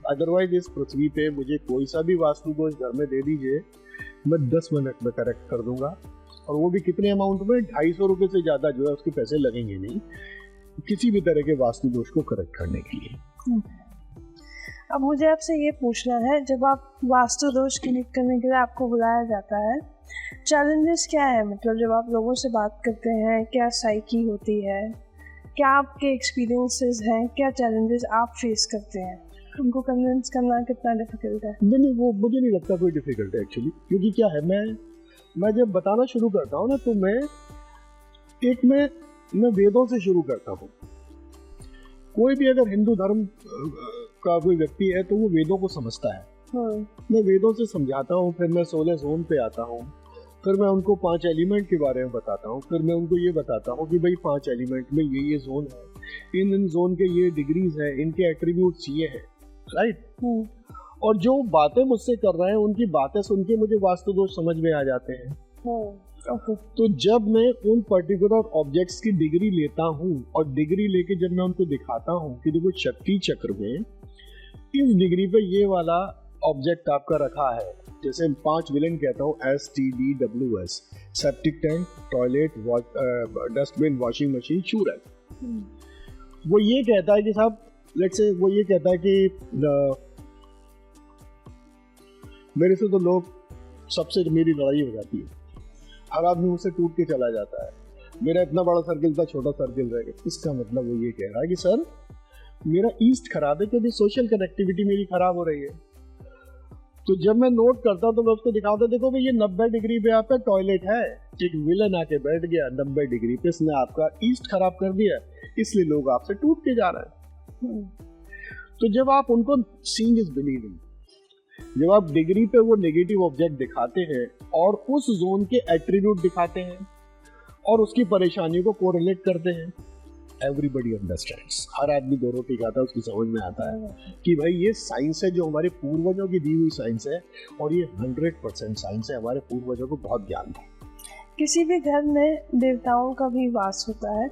अदरवाइज इस पृथ्वी पे मुझे कोई सा भी वास्तु दोष घर में दे दीजिए, मैं 10 मिनट में करेक्ट कर दूंगा, और वो भी कितने अमाउंट में? 250 रुपए से ज्यादा जो है उसके पैसे लगेंगे नहीं किसी भी तरह के वास्तु दोष को करेक्ट करने के लिए। अब मुझे आपसे ये पूछना है, जब आप वास्तु दोष कनेक्ट करने के लिए आपको बुलाया जाता है, चैलेंजेस क्या है? मतलब जब आप लोगों से बात करते हैं क्या साइकी होती है, क्या आपके एक्सपीरियंसेस हैं, क्या चैलेंजेस आप फेस करते हैं? हमको कन्विंस करना कितना डिफिकल्ट है? नहीं, वो मुझे नहीं लगता कोई डिफिकल्ट है एक्चुअली, क्योंकि क्या है, मैं जब बताना शुरू करता हूँ ना, तो मैं वेदों से शुरू करता हूँ। कोई भी अगर हिंदू धर्म का कोई व्यक्ति है तो वो वेदों को समझता है। मैं वेदों से समझाता हूँ, फिर मैं 16 जोन पे आता हूँ, फिर मैं उनको 5 एलिमेंट के बारे में बताता हूँ, फिर मैं उनको ये बताता हूँ कि भाई 5 एलिमेंट में ये जोन है, इन जोन के ये डिग्रीज है, इनके एट्रीब्यूट्स ये है, राइट। और जो बातें मुझसे कर रहे हैं उनकी बातें सुन के मुझे वास्तु दोष समझ में आ जाते हैं। तो जब मैं उन पर्टिकुलर ऑब्जेक्ट्स की डिग्री लेता हूँ और डिग्री लेके जब मैं उनको दिखाता हूँ कि देखो शक्ति चक्र में इस डिग्री पे ये वाला ऑब्जेक्ट आपका रखा है, जैसे 5 विलेन कहता हूँ, STDWS, septic tank, toilet, dustbin, washing machine, shoe rack. वो ये कहता है कि साहब, लेट्स से वो ये कहता है कि मेरे से तो लोग सबसे मेरी लड़ाई हो जाती है, हर आदमी मुझसे टूट के चला जाता है, मेरा इतना बड़ा सर्किल था, छोटा सर्किल रह गया। इसका मतलब वो ये कह रहा है कि सर मेरा ईस्ट खराब है, क्योंकि सोशल कनेक्टिविटी मेरी खराब हो रही है। तो जब मैं नोट करता हूँ तो मैं उसको दिखाता, देखो भाई ये 90 डिग्री पे आपका टॉयलेट है, एक विलन आके बैठ गया 90 डिग्री पे, इसने आपका ईस्ट खराब कर दिया, इसलिए लोग आपसे टूट के जा रहे हैं। तो जब आप उनको सीइंग इज बिलीविंग, जब आप डिग्री पे वो नेगेटिव ऑब्जेक्ट दिखाते हैं और उस जोन के एट्रीब्यूट दिखाते हैं और उसकी परेशानियों को कोरिलेट करते हैं, एवरीबडी अंडरस्टैंड्स, हर आदमी दो रोटी खाता है, उसकी समझ में आता है कि भाई ये साइंस है, जो हमारे पूर्वजों की दी हुई साइंस है, और ये 100% साइंस है, हमारे पूर्वजों को बहुत ज्ञान था। किसी भी घर में देवताओं का भी वास होता है,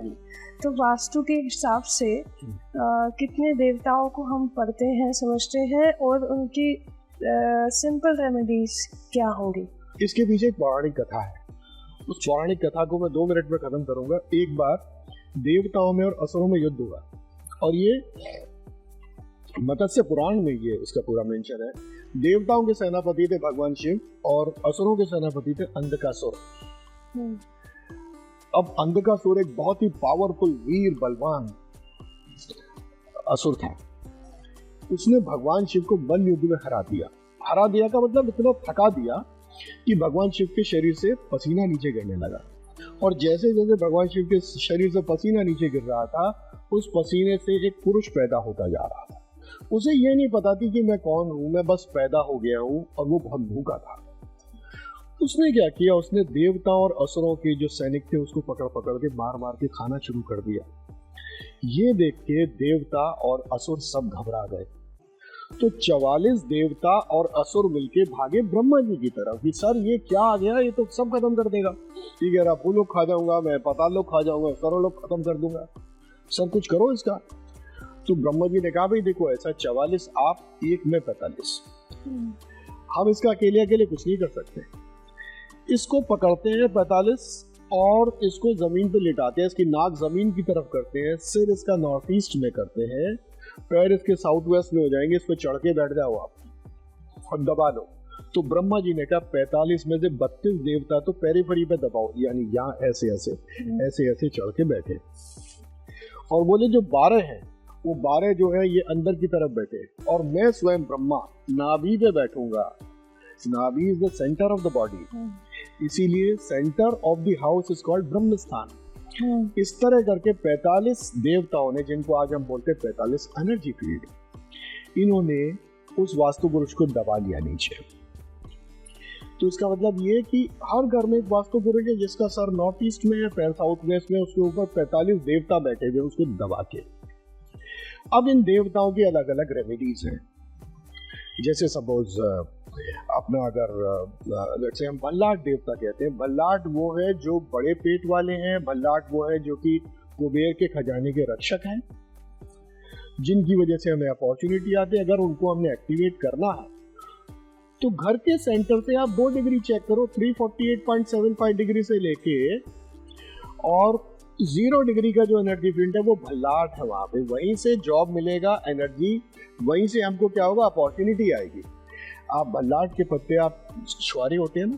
तो वास्तु के हिसाब से कितने देवताओं को हम पढ़ते हैं, समझते हैं, और उनकी सिंपल रेमेडीज क्या होंगी? इसके पीछे एक पौराणिक कथा है, उस पौराणिक कथा को मैं 2 मिनट में खत्म करूंगा। एक बार देवताओं में और असुरों में युद्ध हुआ, और ये मत्स्य पुराण में ये इसका पूरा मेंशन है। देवताओं के सेनापति थे भगवान शिव और असुरों के सेनापति थे अंधकासुर। अब अंधकासुर एक बहुत ही पावरफुल, वीर, बलवान असुर था। उसने भगवान शिव को वन युद्ध में हरा दिया का मतलब इतना थका दिया कि भगवान शिव के शरीर से पसीना नीचे गिरने लगा, और जैसे जैसे भगवान शिव के शरीर से पसीना नीचे गिर रहा था, उस पसीने से एक पुरुष पैदा होता जा रहा था। उसे ये नहीं पता थी कि मैं कौन हूँ, मैं बस पैदा हो गया हूँ, और वो बहुत भूखा था। उसने क्या किया, उसने देवता और असुरों के जो सैनिक थे उसको पकड़ पकड़ के मार मार के खाना शुरू कर दिया। ये देख के देवता और असुर सब घबरा गए। तो 44 देवता और असुर मिलके भागे ब्रह्मा जी की तरफ कि सर ये क्या आ गया, ये तो सब खत्म कर देगा। ठीक है, आप लोग खा जाऊंगा, मैं पाताल लोग खा जाऊंगा, सारे लोग खत्म कर दूंगा, सर कुछ करो इसका। तो ब्रह्मा जी ने कहा भाई देखो, ऐसा 44 आप, एक में 45, हम इसका अकेले अकेले कुछ नहीं कर सकते। इसको पकड़ते हैं 45 और इसको जमीन पे लिटाते हैं, इसकी नाक जमीन की तरफ करते हैं, सिर इसका नॉर्थ ईस्ट में करते हैं, पैर इसके साउथ वेस्ट में हो जाएंगे, इस पे चढ़ के बैठ जाओ आप और दबा लो। तो ब्रह्मा जी ने कहा 45 में से 32 देवता तो पेरीफेरी पे दबाओ, यानी यहाँ ऐसे ऐसे ऐसे ऐसे चढ़ के बैठे, और बोले जो 12 हैं वो 12 जो है ये अंदर की तरफ बैठे, और मैं स्वयं ब्रह्मा नाभि पे बैठूंगा। नाभि is the centre of the body, इसीलिए centre of the house is called Brahma sthan. इस तरह करके 45 देवताओं ने, जिनको आज हम बोलते हैं 45 एनर्जी फील्ड, इन्होंने उस वास्तु पुरुष को दबा लिया नीचे। तो इसका मतलब ये कि हर घर में एक वास्तु पुरुष है जिसका सर नॉर्थ ईस्ट में है, पैर साउथ वेस्ट में, उसके ऊपर 45 देवता बैठे हुए उसको दबा के। अब इन देवताओं की अलग अलग रेमेडीज हैं। जैसे सपोज अपना अगर लेट्स से हम भल्लाट देवता कहते हैं, भल्लाट वो है जो बड़े पेट वाले हैं, भल्लाट वो है जो कि कुबेर के खजाने के रक्षक हैं, जिनकी वजह से हमें अपॉर्चुनिटी आती है। अगर उनको हमने एक्टिवेट करना है तो घर के सेंटर से आप 2 डिग्री चेक करो, 348.75 डिग्री से लेके और 0 डिग्री का जो एनर्जी फील्ड है वो भल्लाट है, वहां पे वहीं से जॉब मिलेगा, एनर्जी वहीं से हमको क्या होगा, अपॉर्चुनिटी आएगी। आप भल्लाट के पत्ते, आप छुआरे होते हैं ना,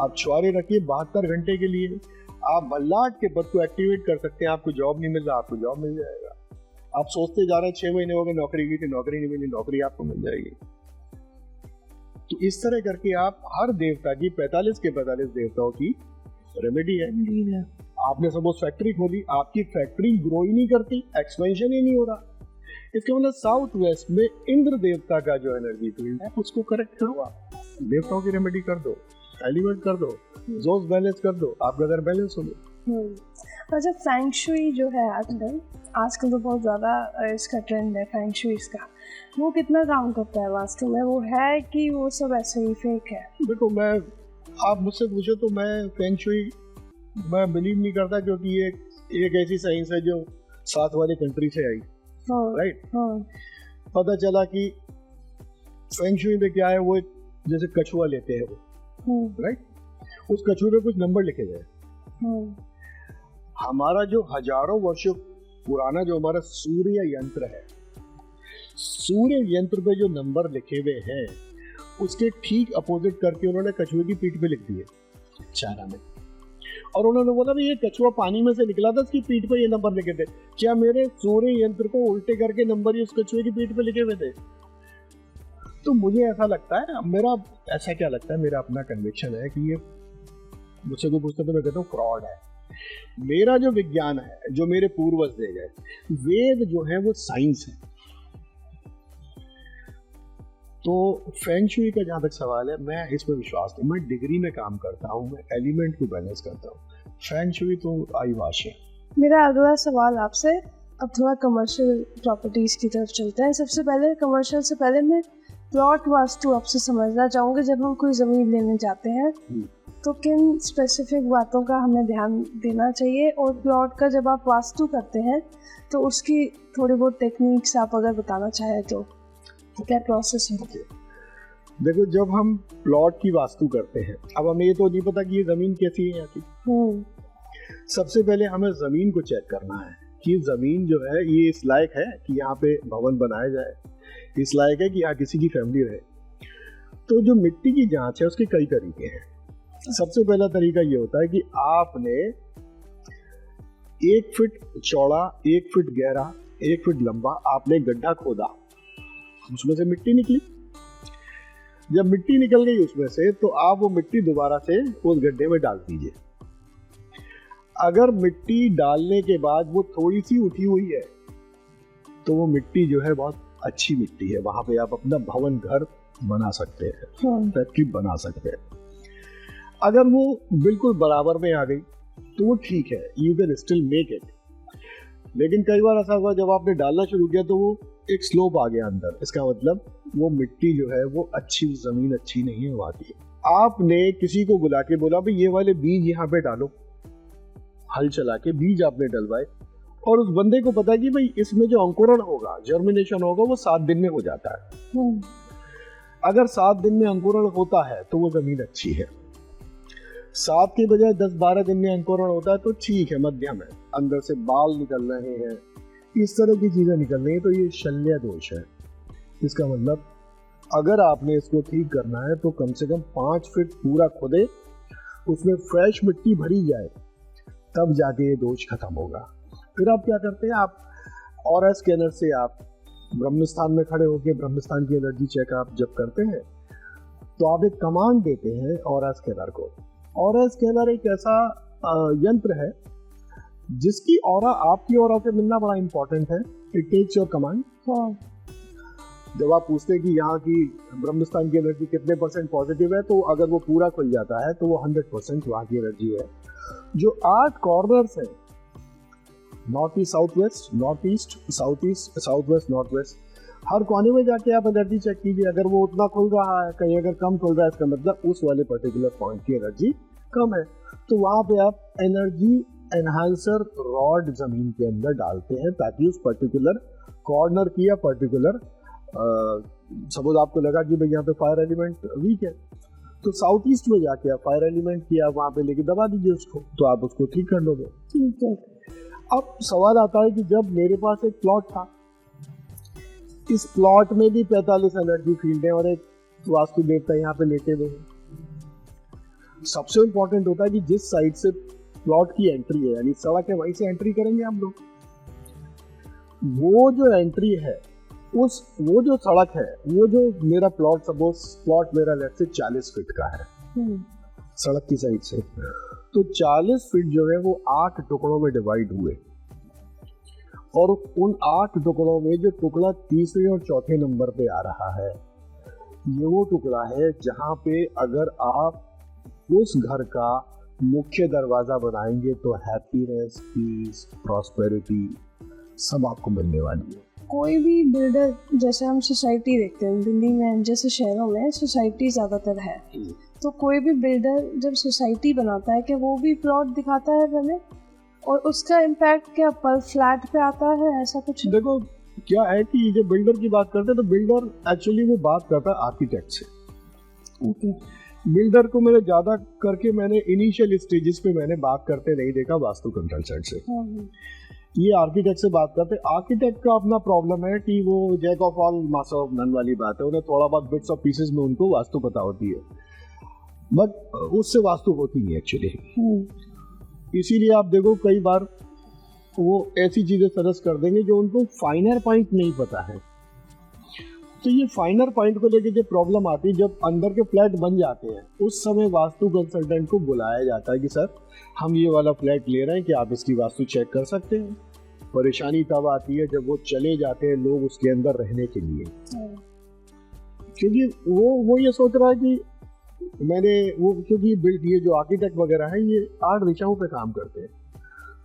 आप छुआरे रखिए 72 घंटे के लिए, आप भल्लाट के पत्ते को एक्टिवेट कर सकते हैं। आपको जॉब नहीं मिल रहा, आपको जॉब मिल जाएगा। आप सोचते जा रहे हैं 6 महीने हो गए नौकरी की थी, नौकरी नहीं मिली, नौकरी आपको मिल जाएगी। तो इस तरह करके आप हर देवता की 45 के 45 देवताओं की रेमेडी है। आपने सपोज फैक्ट्री खोली, आपकी फैक्ट्री ग्रो ही नहीं करती, एक्सपेंशन ही नहीं हो रहा, इसका मतलब साउथ वेस्ट में इंद्र देवता का जो एनर्जी फील्ड है उसको करेक्ट करो, आप देवताओं की रेमेडी कर दो, एलिमेंट कर दो, जोस बैलेंस कर दो, आपका घर बैलेंस हो गया। अच्छा, फेंग शुई जो है आजकल तो बहुत ज़्यादा इसका ट्रेंड है फेंग शुई का, वो कितना काम करता है वास्तव में, वो है कि वो सब ऐसे ही फेक है? देखो, मैं आप मुझसे पूछो तो मैं फेंग शुई मैं बिलीव नहीं करता, क्योंकि ये एक ऐसी साइंस है जो साथ वाले कंट्री से आई, राइट। पता चला कि फेंग शुई में क्या है, वो जैसे कछुआ लेते हैं वो, राइट, उस कछुए पे कुछ नंबर लिखे गए। हमारा जो हजारों वर्षों पुराना जो हमारा सूर्य यंत्र है, सूर्य यंत्र पे जो नंबर लिखे हुए हैं उसके ठीक अपोजिट करके उन्होंने कछुए की पीठ पे लिख दिए चाइना में, और उन्होंने बोला भी ये कछुआ पानी में से निकला था, इसकी पीठ पे ये नंबर लिखे थे। क्या मेरे सूर्य यंत्र को उल्टे करके नंबर ही उस कछुए की पीठ पे लिखे हुए थे? तो मुझे ऐसा लगता है, मेरा ऐसा क्या लगता है, मेरा अपना कन्विक्शन है कि ये मुझसे कोई पूछता तो मैं कहता हूँ फ्रॉड है। मेरा जो विज्ञान है, जो मेरे पूर्वज दे गए वेद जो है वो साइंस है। तो फेंग शुई का जहां तक सवाल है, मैं इसमें विश्वास नहीं, मैं डिग्री में काम करता हूँ, मैं एलिमेंट को बैलेंस करता हूँ। फेंग शुई तो आईवाश है। मेरा अगला सवाल आपसे अब थोड़ा कमर्शियल प्रॉपर्टीज की तरफ चलते हैं। सबसे पहले कमर्शियल से पहले मैं प्लॉट वास्तु आपसे समझना चाहूँगी। जब हम कोई ज़मीन लेने जाते हैं तो किन स्पेसिफिक बातों का हमें ध्यान देना चाहिए, और प्लॉट का जब आप वास्तु करते हैं तो उसकी थोड़ी बहुत टेक्निक्स आप अगर बताना चाहें तो क्या प्रोसेस है? देखो, जब हम प्लॉट की वास्तु करते हैं, अब हमें ये तो नहीं पता कि ये ज़मीन कैसी है यहाँ की। सबसे पहले हमें ज़मीन को चेक करना है कि ज़मीन जो है ये इस लायक है कि यहाँ पे भवन बनाया जाए, इस लायक है कि यहाँ किसी की फैमिली रहे। तो जो मिट्टी की जांच है उसके कई तरीके हैं। सबसे पहला तरीका ये होता है कि आपने 1 फीट चौड़ा, 1 फीट गहरा, 1 फीट लंबा आपने गड्ढा खोदा, उसमें से मिट्टी निकली। जब मिट्टी निकल गई उसमें से, तो आप वो मिट्टी दोबारा से उस गड्ढे में डाल दीजिए। अगर मिट्टी डालने के बाद वो थोड़ी सी उठी हुई है तो वो मिट्टी जो है बहुत अच्छी मिट्टी है, वहां पे आप अपना भवन घर बना सकते हैं, फैक्ट्री बना सकते हैं। अगर वो बिल्कुल बराबर में आ गई तो वो ठीक है, you can still make it. लेकिन कई बार ऐसा हुआ जब आपने डालना शुरू किया तो वो एक स्लोप आ गया अंदर, इसका मतलब वो मिट्टी जो है वो अच्छी, जमीन अच्छी नहीं है वहां की। आपने किसी को बुला के बोला भाई ये वाले बीज यहाँ पे डालो, हल चला के बीज आपने डलवाए, और उस बंदे को पता है कि भाई इसमें जो अंकुरण होगा, जर्मिनेशन होगा, वो 7 दिन में हो जाता है। अगर 7 दिन में अंकुरण होता है तो वो जमीन अच्छी है। 7 के बजाय 10-12 दिन में अंकुरण होता है तो ठीक है, मध्यम है, अंदर से बाल निकल रहे हैं, इस तरह की चीजें निकल रही है, तो ये शल्य दोष है। इसका मतलब अगर आपने इसको ठीक करना है तो कम से कम 5 फीट पूरा खोदे, उसमें फ्रेश मिट्टी भरी जाए, तब जाके ये दोष खत्म होगा। फिर आप क्या करते हैं, आप ऑरा स्कैनर से आप ब्रह्मस्थान में खड़े होकर ब्रह्मस्थान की एनर्जी चेक आप जब करते हैं तो आप एक कमांड देते हैं ऑरा स्कैनर को। ऑरा स्कैनर एक ऐसा यंत्र है जिसकी ऑरा आपकी ऑरा से मिलना बड़ा इंपॉर्टेंट है। It takes your command. जब आप पूछते हैं कि यहाँ की ब्रह्मस्थान की एनर्जी कितने % पॉजिटिव है, तो अगर वो पूरा खुल जाता है तो वो 100% वहाँ की एनर्जी है। जो 8 कॉर्नर्स हैं, north east south west, north east south east, south west north west, हर कोने में जाके आप एनर्जी चेक कीजिए। अगर वो उतना खुल रहा है, कहीं अगर कम खुल रहा है, इसका मतलब उस वाले पर्टिकुलर पॉइंट की एनर्जी कम है। तो वहाँ पे आप एनर्जी एनहांसर रॉड जमीन के अंदर डालते हैं ताकि उस पर्टिकुलर कॉर्नर की या पर्टिकुलर सपोज आपको लगा कि भाई यहाँ पे फायर एलिमेंट वीक है, तो साउथ ईस्ट में जाके आप फायर एलिमेंट की आप वहाँ पे लेके दबा दीजिए उसको, तो आप उसको ठीक कर लोगे। ठीक है। अब सवाल आता है कि जब मेरे पास एक प्लॉट था, इस प्लॉट में भी 45 एनर्जी फील्ड है और एक वास्तु देवता यहाँ पे लेटे हुए हैं। सबसे इंपॉर्टेंट होता है कि जिस साइड से प्लॉट की एंट्री है, यानी सड़क है, वहीं से एंट्री करेंगे हम लोग। वो जो एंट्री है, वो जो सड़क है, वो जो मेरा प्लॉट, सपोज प्लॉट मेरा लेट से 40 फीट का है सड़क की साइड से, तो 40 फीट जो है वो 8 टुकड़ों में डिवाइड हुए, और उन 8 टुकड़ों में जो टुकड़ा तीसरे और चौथे नंबर पे आ रहा है, ये वो टुकड़ा है जहां पे अगर आप उस घर का मुख्य दरवाजा बनाएंगे तो हैप्पीनेस, पीस, प्रॉस्पेरिटी सब आपको मिलने वाली है। कोई भी बिल्डर, जैसे हम सोसाइटी देखते हैं दिल्ली में जैसे शहरों में सोसाइटी ज़्यादातर है, तो कोई भी बिल्डर जब सोसाइटी बनाता है कि वो भी प्लॉट दिखाता है पहले, और उसका इम्पैक्ट क्या पर फ्लैट पे आता है, ऐसा कुछ? देखो क्या है कि जब बिल्डर की बात करते हैं तो बिल्डर एक्चुअली वो बात करता है आर्किटेक्ट से। ओके। बिल्डर को मैंने ज्यादा करके मैंने इनिशियल स्टेजेस पे मैंने बात करते नहीं देखा वास्तु कंसल्टेंट से। ये आर्किटेक्ट से बात करते। आर्किटेक्ट का अपना प्रॉब्लम है कि वो jack of all master of none वाली बात है, उन्हें थोड़ा बहुत बिट्स ऑफ पीसेस में उनको वास्तु पता होती है, बट उससे वास्तु होती नहीं एक्चुअली। इसीलिए आप देखो कई बार वो ऐसी चीजें सजेस्ट कर देंगे जो उनको फाइनर पॉइंट नहीं पता है। तो ये फाइनर पॉइंट को लेके जो प्रॉब्लम आती है, जब अंदर के फ्लैट बन जाते हैं उस समय वास्तु कंसल्टेंट को बुलाया जाता है कि सर हम ये वाला फ्लैट ले रहे हैं कि आप इसकी वास्तु चेक कर सकते हैं। परेशानी तब आती है जब वो चले जाते हैं लोग उसके अंदर रहने के लिए, क्योंकि वो ये सोच रहा है कि मैंने वो, क्योंकि ये जो आर्किटेक्ट वगैरह है ये 8 दिशाओं पे काम करते हैं,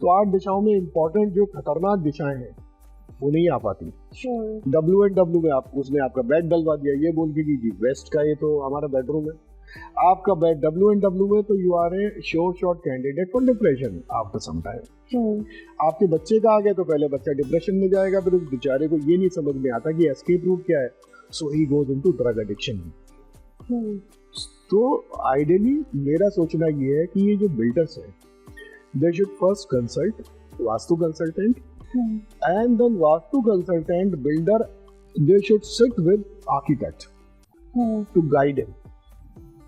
तो 8 दिशाओं में इम्पोर्टेंट जो खतरनाक दिशाएं हैं वो नहीं आ पाती। WNW में आप उसने आपका बेड डलवा दिया ये बोल के कि जी वेस्ट का ये तो हमारा बेडरूम है, आपका बेड WNW में, तो you are a short candidate for depression after some time. आपके बच्चे का आ गया तो पहले बच्चा डिप्रेशन में जाएगा, फिर उस बेचारे को ये नहीं समझ में आता कि एस्केप रूट क्या है, so he goes into drug addiction. तो आइडियली मेरा सोचना ये है कि ये जो बिल्डर्स हैं they should first consult vastu consultant, and then vastu consultant builder they should sit with architect to guide him।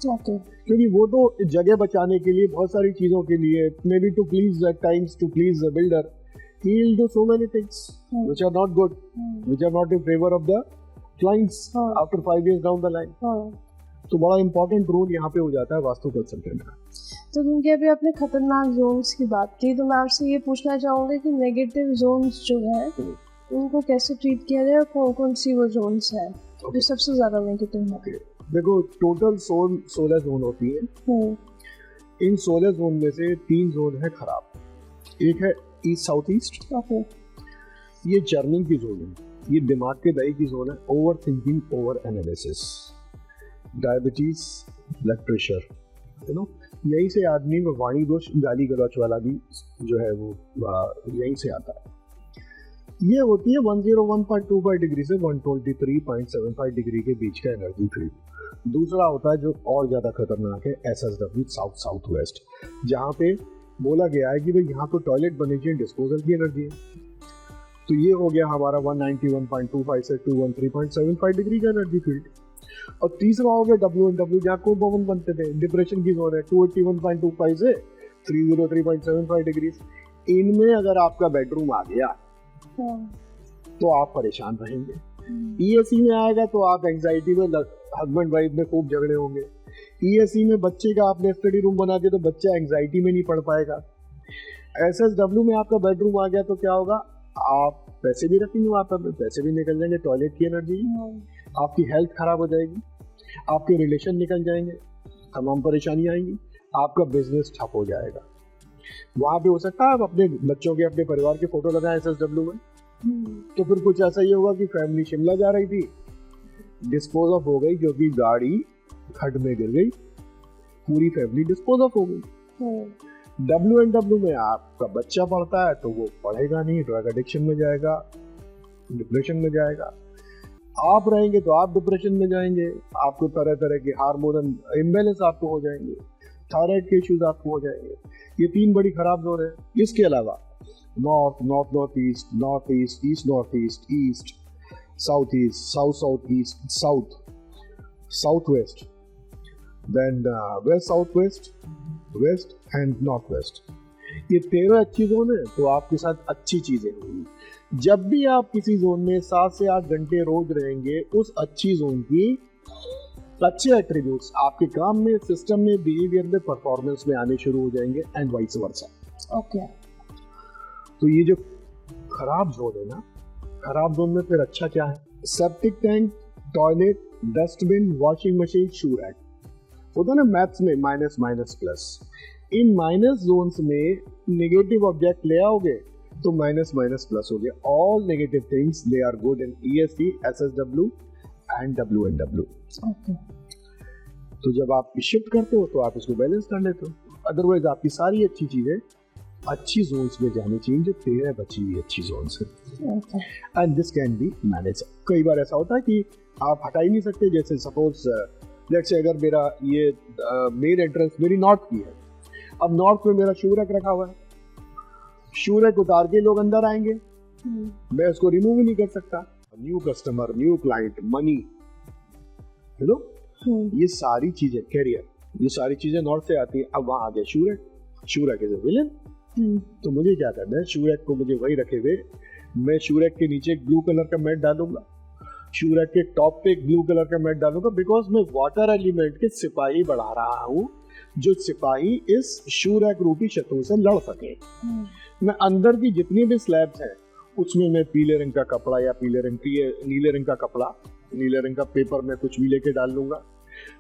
क्योंकि वो तो जगह बचाने के लिए बहुत सारी चीजों के लिए, maybe to please at times to please the builder, he will do so many things which are not good, which are not in favor of the clients after 5 years down the line। तो बड़ा important role यहाँ पे हो जाता है vastu consultant का। तो क्योंकि अभी आपने खतरनाक जोन्स की बात की, तो मैं आपसे ये पूछना चाहूँगी कि नेगेटिव जोन्स जो है उनको कैसे ट्रीट किया जाए और कौन कौन सी वो जोन्स है जो सबसे ज्यादा नेगेटिव है? देखो टोटल 16 जोन होती है। इन 16 जोन में से 3 जोन है खराब। एक है ईस्ट साउथ ईस्ट, ये जर्निंग की जोन है, ये दिमाग के दही की जोन है, over thinking, over analysis, diabetes, blood pressure, you know, यहीं से आदमी में वाणी दोष, गाली गलौच वाला भी जो है वो यहीं से आता है। ये होती है 101.25 डिग्री से 123.75 डिग्री के बीच का एनर्जी फील्ड। दूसरा होता है जो और ज़्यादा खतरनाक है SSW साउथ साउथ वेस्ट, जहाँ पे बोला गया है कि भाई यहाँ तो टॉयलेट बने चाहिए, डिस्पोजल की एनर्जी है। तो ये हो गया हमारा 191.25 से 213.75 डिग्री का एनर्जी फील्ड। और तीसरा हो गया WNW जहाँ को भवन बनते थे, डिप्रेशन की जोन है 281.25 से 303.75 डिग्री। इनमें अगर आपका बेडरूम आ गया तो आप परेशान रहेंगे। ESE में आएगा तो आप एंजाइटी में, हस्बैंड वाइफ में खूब झगड़े होंगे। ESE में बच्चे का आपने स्टडी रूम बना दिया तो बच्चा एंजाइटी में नहीं पढ़ पाएगा। SSW में आपका बेडरूम आ गया तो क्या होगा, आप पैसे भी रखेंगे वहाँ पर, पैसे भी निकल जाएंगे, टॉयलेट की एनर्जी, आपकी हेल्थ खराब हो जाएगी, आपके रिलेशन निकल जाएंगे, तमाम परेशानियां आएंगी, आपका बिजनेस ठप हो जाएगा। वहां पे हो सकता है आप अपने बच्चों के, अपने परिवार के फोटो लगाएं SSW में, तो फिर कुछ ऐसा ही होगा कि फैमिली शिमला जा रही थी, डिस्पोज ऑफ हो गई क्योंकि गाड़ी खड्ड में गिर गई, पूरी फैमिली डिस्पोज ऑफ हो गई। WNW में आपका बच्चा पढ़ता है तो वो पढ़ेगा नहीं, ड्रग एडिक्शन में जाएगा, डिप्रेशन में जाएगा। आप रहेंगे तो आप डिप्रेशन में जाएंगे, आपको तरह तरह के हार्मोनल इम्बैलेंस आपको हो जाएंगे, थायराइड के इश्यूज आपको हो जाएंगे। ये 3 बड़ी खराब जोन है। इसके अलावा north north east, north east, east north east, east south east, south south east, south south west, then west south west, west and north west. ये 13 अच्छी जोन है तो आपके साथ अच्छी चीजें होंगी। जब भी आप किसी जोन में 7 से 8 घंटे रोज रहेंगे, उस अच्छी जोन की अच्छे एट्रीब्यूट्स आपके काम में, सिस्टम में, बिहेवियर में, परफॉर्मेंस में आने शुरू हो जाएंगे एंड वाइस वर्सा। ओके। तो ये जो खराब जोन है ना, खराब जोन में फिर अच्छा क्या है? Septic tank, toilet, dustbin, washing machine, shoe rack. होता ना मैथ्स में माइनस माइनस प्लस। इन माइनस जोन्स में नेगेटिव ऑब्जेक्ट ले आओगे तो माइनस माइनस प्लस हो गया। All negative things they are good in ESE, SSW and WNW। Okay. तो जब आप शिफ्ट करते हो तो आप इसको बैलेंस कर लेते हो। अदरवाइज आपकी सारी अच्छी चीजें अच्छी जोन्स में जानी चाहिए, जो 13 बची हुई अच्छी जोन्स है। And this can be manage. कई बार ऐसा होता है कि आप हटा ही नहीं सकते। जैसे सपोज लेट्स से अगर मेरा ये मेन एंट्रेंस मेरी नॉर्थ की है, अब नॉर्थ में मेरा शू रैक रखा हुआ है, शू रैक उतार के लोग अंदर आएंगे, मैं उसको रिमूव ही नहीं कर सकता। New customer, new client, money, you know, ये सारी चीजें, कैरियर, ये सारी चीजें नॉर्थ से आती है। अब वहां आ गया shoe rack, shoe rack is a villain. तो मुझे क्या करना है? शू रैक को मुझे वही रखे हुए, मैं शू रैक के नीचे एक ब्लू कलर का मैट डालूंगा, शू रैक के टॉप पे एक ब्लू कलर का मैट डालूंगा, बिकॉज मैं वाटर एलिमेंट के सिपाही बढ़ा रहा हूँ, जो सिपाही इस शू रैक रूपी शत्रु से लड़ सके। मैं अंदर की जितनी भी स्लैब्स हैं उसमें मैं पीले रंग का कपड़ा या पीले रंग की नीले रंग का कपड़ा, नीले रंग का पेपर में कुछ भी लेके डाल लूंगा,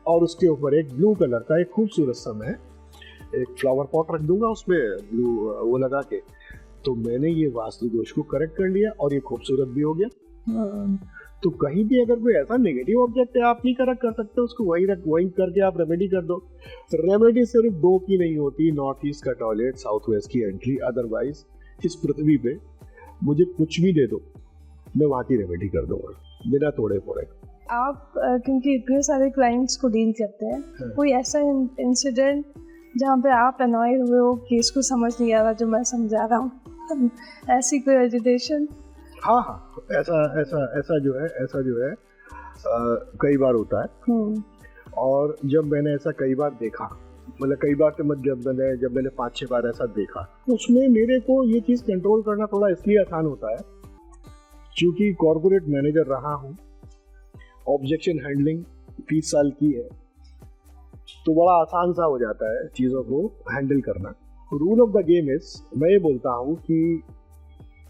और उसके ऊपर एक ब्लू कलर का एक खूबसूरत सा मैं एक फ्लावर पॉट रख दूंगा, उसमें ब्लू वो लगा के। तो मैंने ये वास्तु दोष को करेक्ट कर लिया और ये खूबसूरत भी हो गया। तो कहीं भी अगर कोई ऐसा नेगेटिव ऑब्जेक्ट है आप नहीं करेक्ट कर सकते, उसको वही करके आप रेमेडी कर दो। रेमेडी सिर्फ 2 की नहीं होती, नॉर्थ ईस्ट का टॉयलेट, साउथ वेस्ट की एंट्री। अदरवाइज इस पृथ्वी पे मुझे कुछ भी दे दो, मैं वहाँ की रेमेडी कर दूंगा बिना तोड़े फोड़े। आप क्योंकि इतने सारे क्लाइंट्स को डील करते हैं, कोई ऐसा इंसिडेंट जहाँ पे आप अनॉय हुए हो कि इसको समझ नहीं आ रहा जो मैं समझा रहा हूँ, ऐसी कोई एजिटेशन? हाँ, ऐसा जो है कई बार होता है। और जब मैंने ऐसा कई बार देखा, मतलब कई बार तो जब मैंने 5-6 बार ऐसा देखा, उसमें मेरे को ये चीज़ कंट्रोल करना थोड़ा इसलिए आसान होता है क्योंकि कॉर्पोरेट मैनेजर रहा हूँ, ऑब्जेक्शन हैंडलिंग 30 साल की है, तो बड़ा आसान सा हो जाता है चीज़ों को हैंडल करना। Rule of the game is, मैं ये बोलता हूँ कि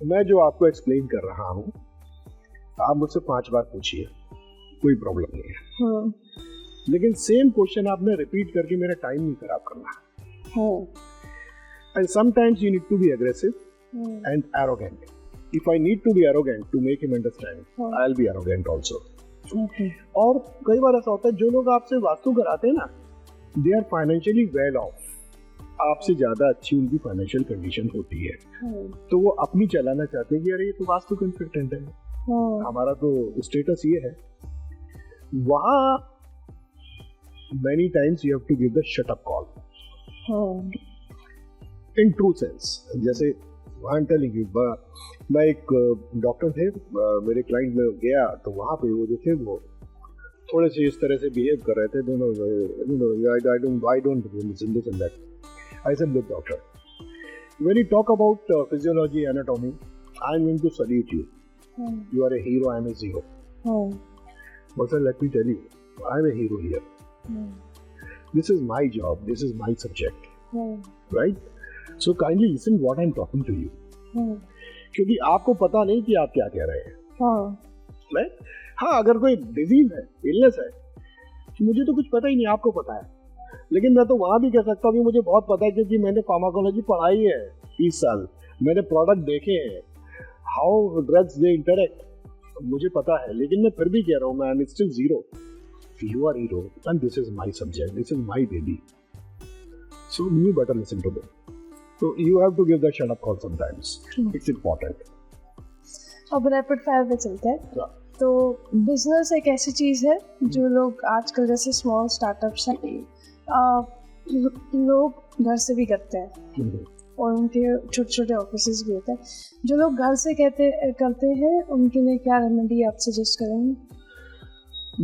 मैं जो आपको एक्सप्लेन कर रहा हूँ आप मुझसे 5 बार पूछिए, कोई प्रॉब्लम नहीं है। लेकिन सेम क्वेश्चन आपने रिपीट करके मेरा टाइम नहीं खराब करना। And sometimes you need to be aggressive and arrogant. If I need to be arrogant to make him understand, I will be arrogant also. और कई बार ऐसा होता है जो लोग आपसे वास्तु कराते हैं ना, they are financially well off, आपसे ज्यादा अच्छी उनकी फाइनेंशियल कंडीशन होती है, तो वो अपनी चलाना चाहते हैं कि अरे ये तो वास्तु कंसल्टेंट है, हमारा तो स्टेटस ये है। वहाँ many times you have to give the shut up call in true sense। जैसे I'm telling you, मैं एक डॉक्टर थे, मेरे क्लाइंट में गया तो वहाँ पे वो जो थे वो थोड़े से इस तरह से बिहेव कर रहे थे, I don't listen this and that। I said, look doctor, when you talk about physiology, anatomy, I'm going to salute you, you are a hero, I'm a zero। But sir, let me tell you, I'm a hero here। This is my job, this is my subject, right? So kindly listen what I'm talking to you। क्योंकि आपको पता नहीं कि आप क्या कह रहे हैं, right? हाँ, अगर कोई डिजीज है, इलनेस है, मुझे तो कुछ पता ही नहीं, आपको पता है, लेकिन मैं तो वहाँ भी कह सकता हूँ कि मुझे बहुत पता है क्योंकि मैंने फार्माकोलॉजी पढ़ाई है 30 साल, मैंने प्रोडक्ट देखे हैं, हाउ ड्रग्स दे इंटरेक्ट, मुझे पता है, लेकिन मैं फिर भी कह रहा हूँ मैं I am still zero. You are hero and this is my subject, this is my baby, so you better listen to me। So you have to give the shut up call sometimes। It's important। अब rapid fire पे चलते हैं। तो business एक ऐसी चीज़ है जो लोग आजकल जैसे स्मॉल स्टार्टअप्स हैं, लोग घर से भी करते हैं और उनके छोटे छोटे ऑफिस भी होते हैं। जो लोग घर से करते हैं उनके लिए क्या रेमेडी आप सजेस्ट करेंगे?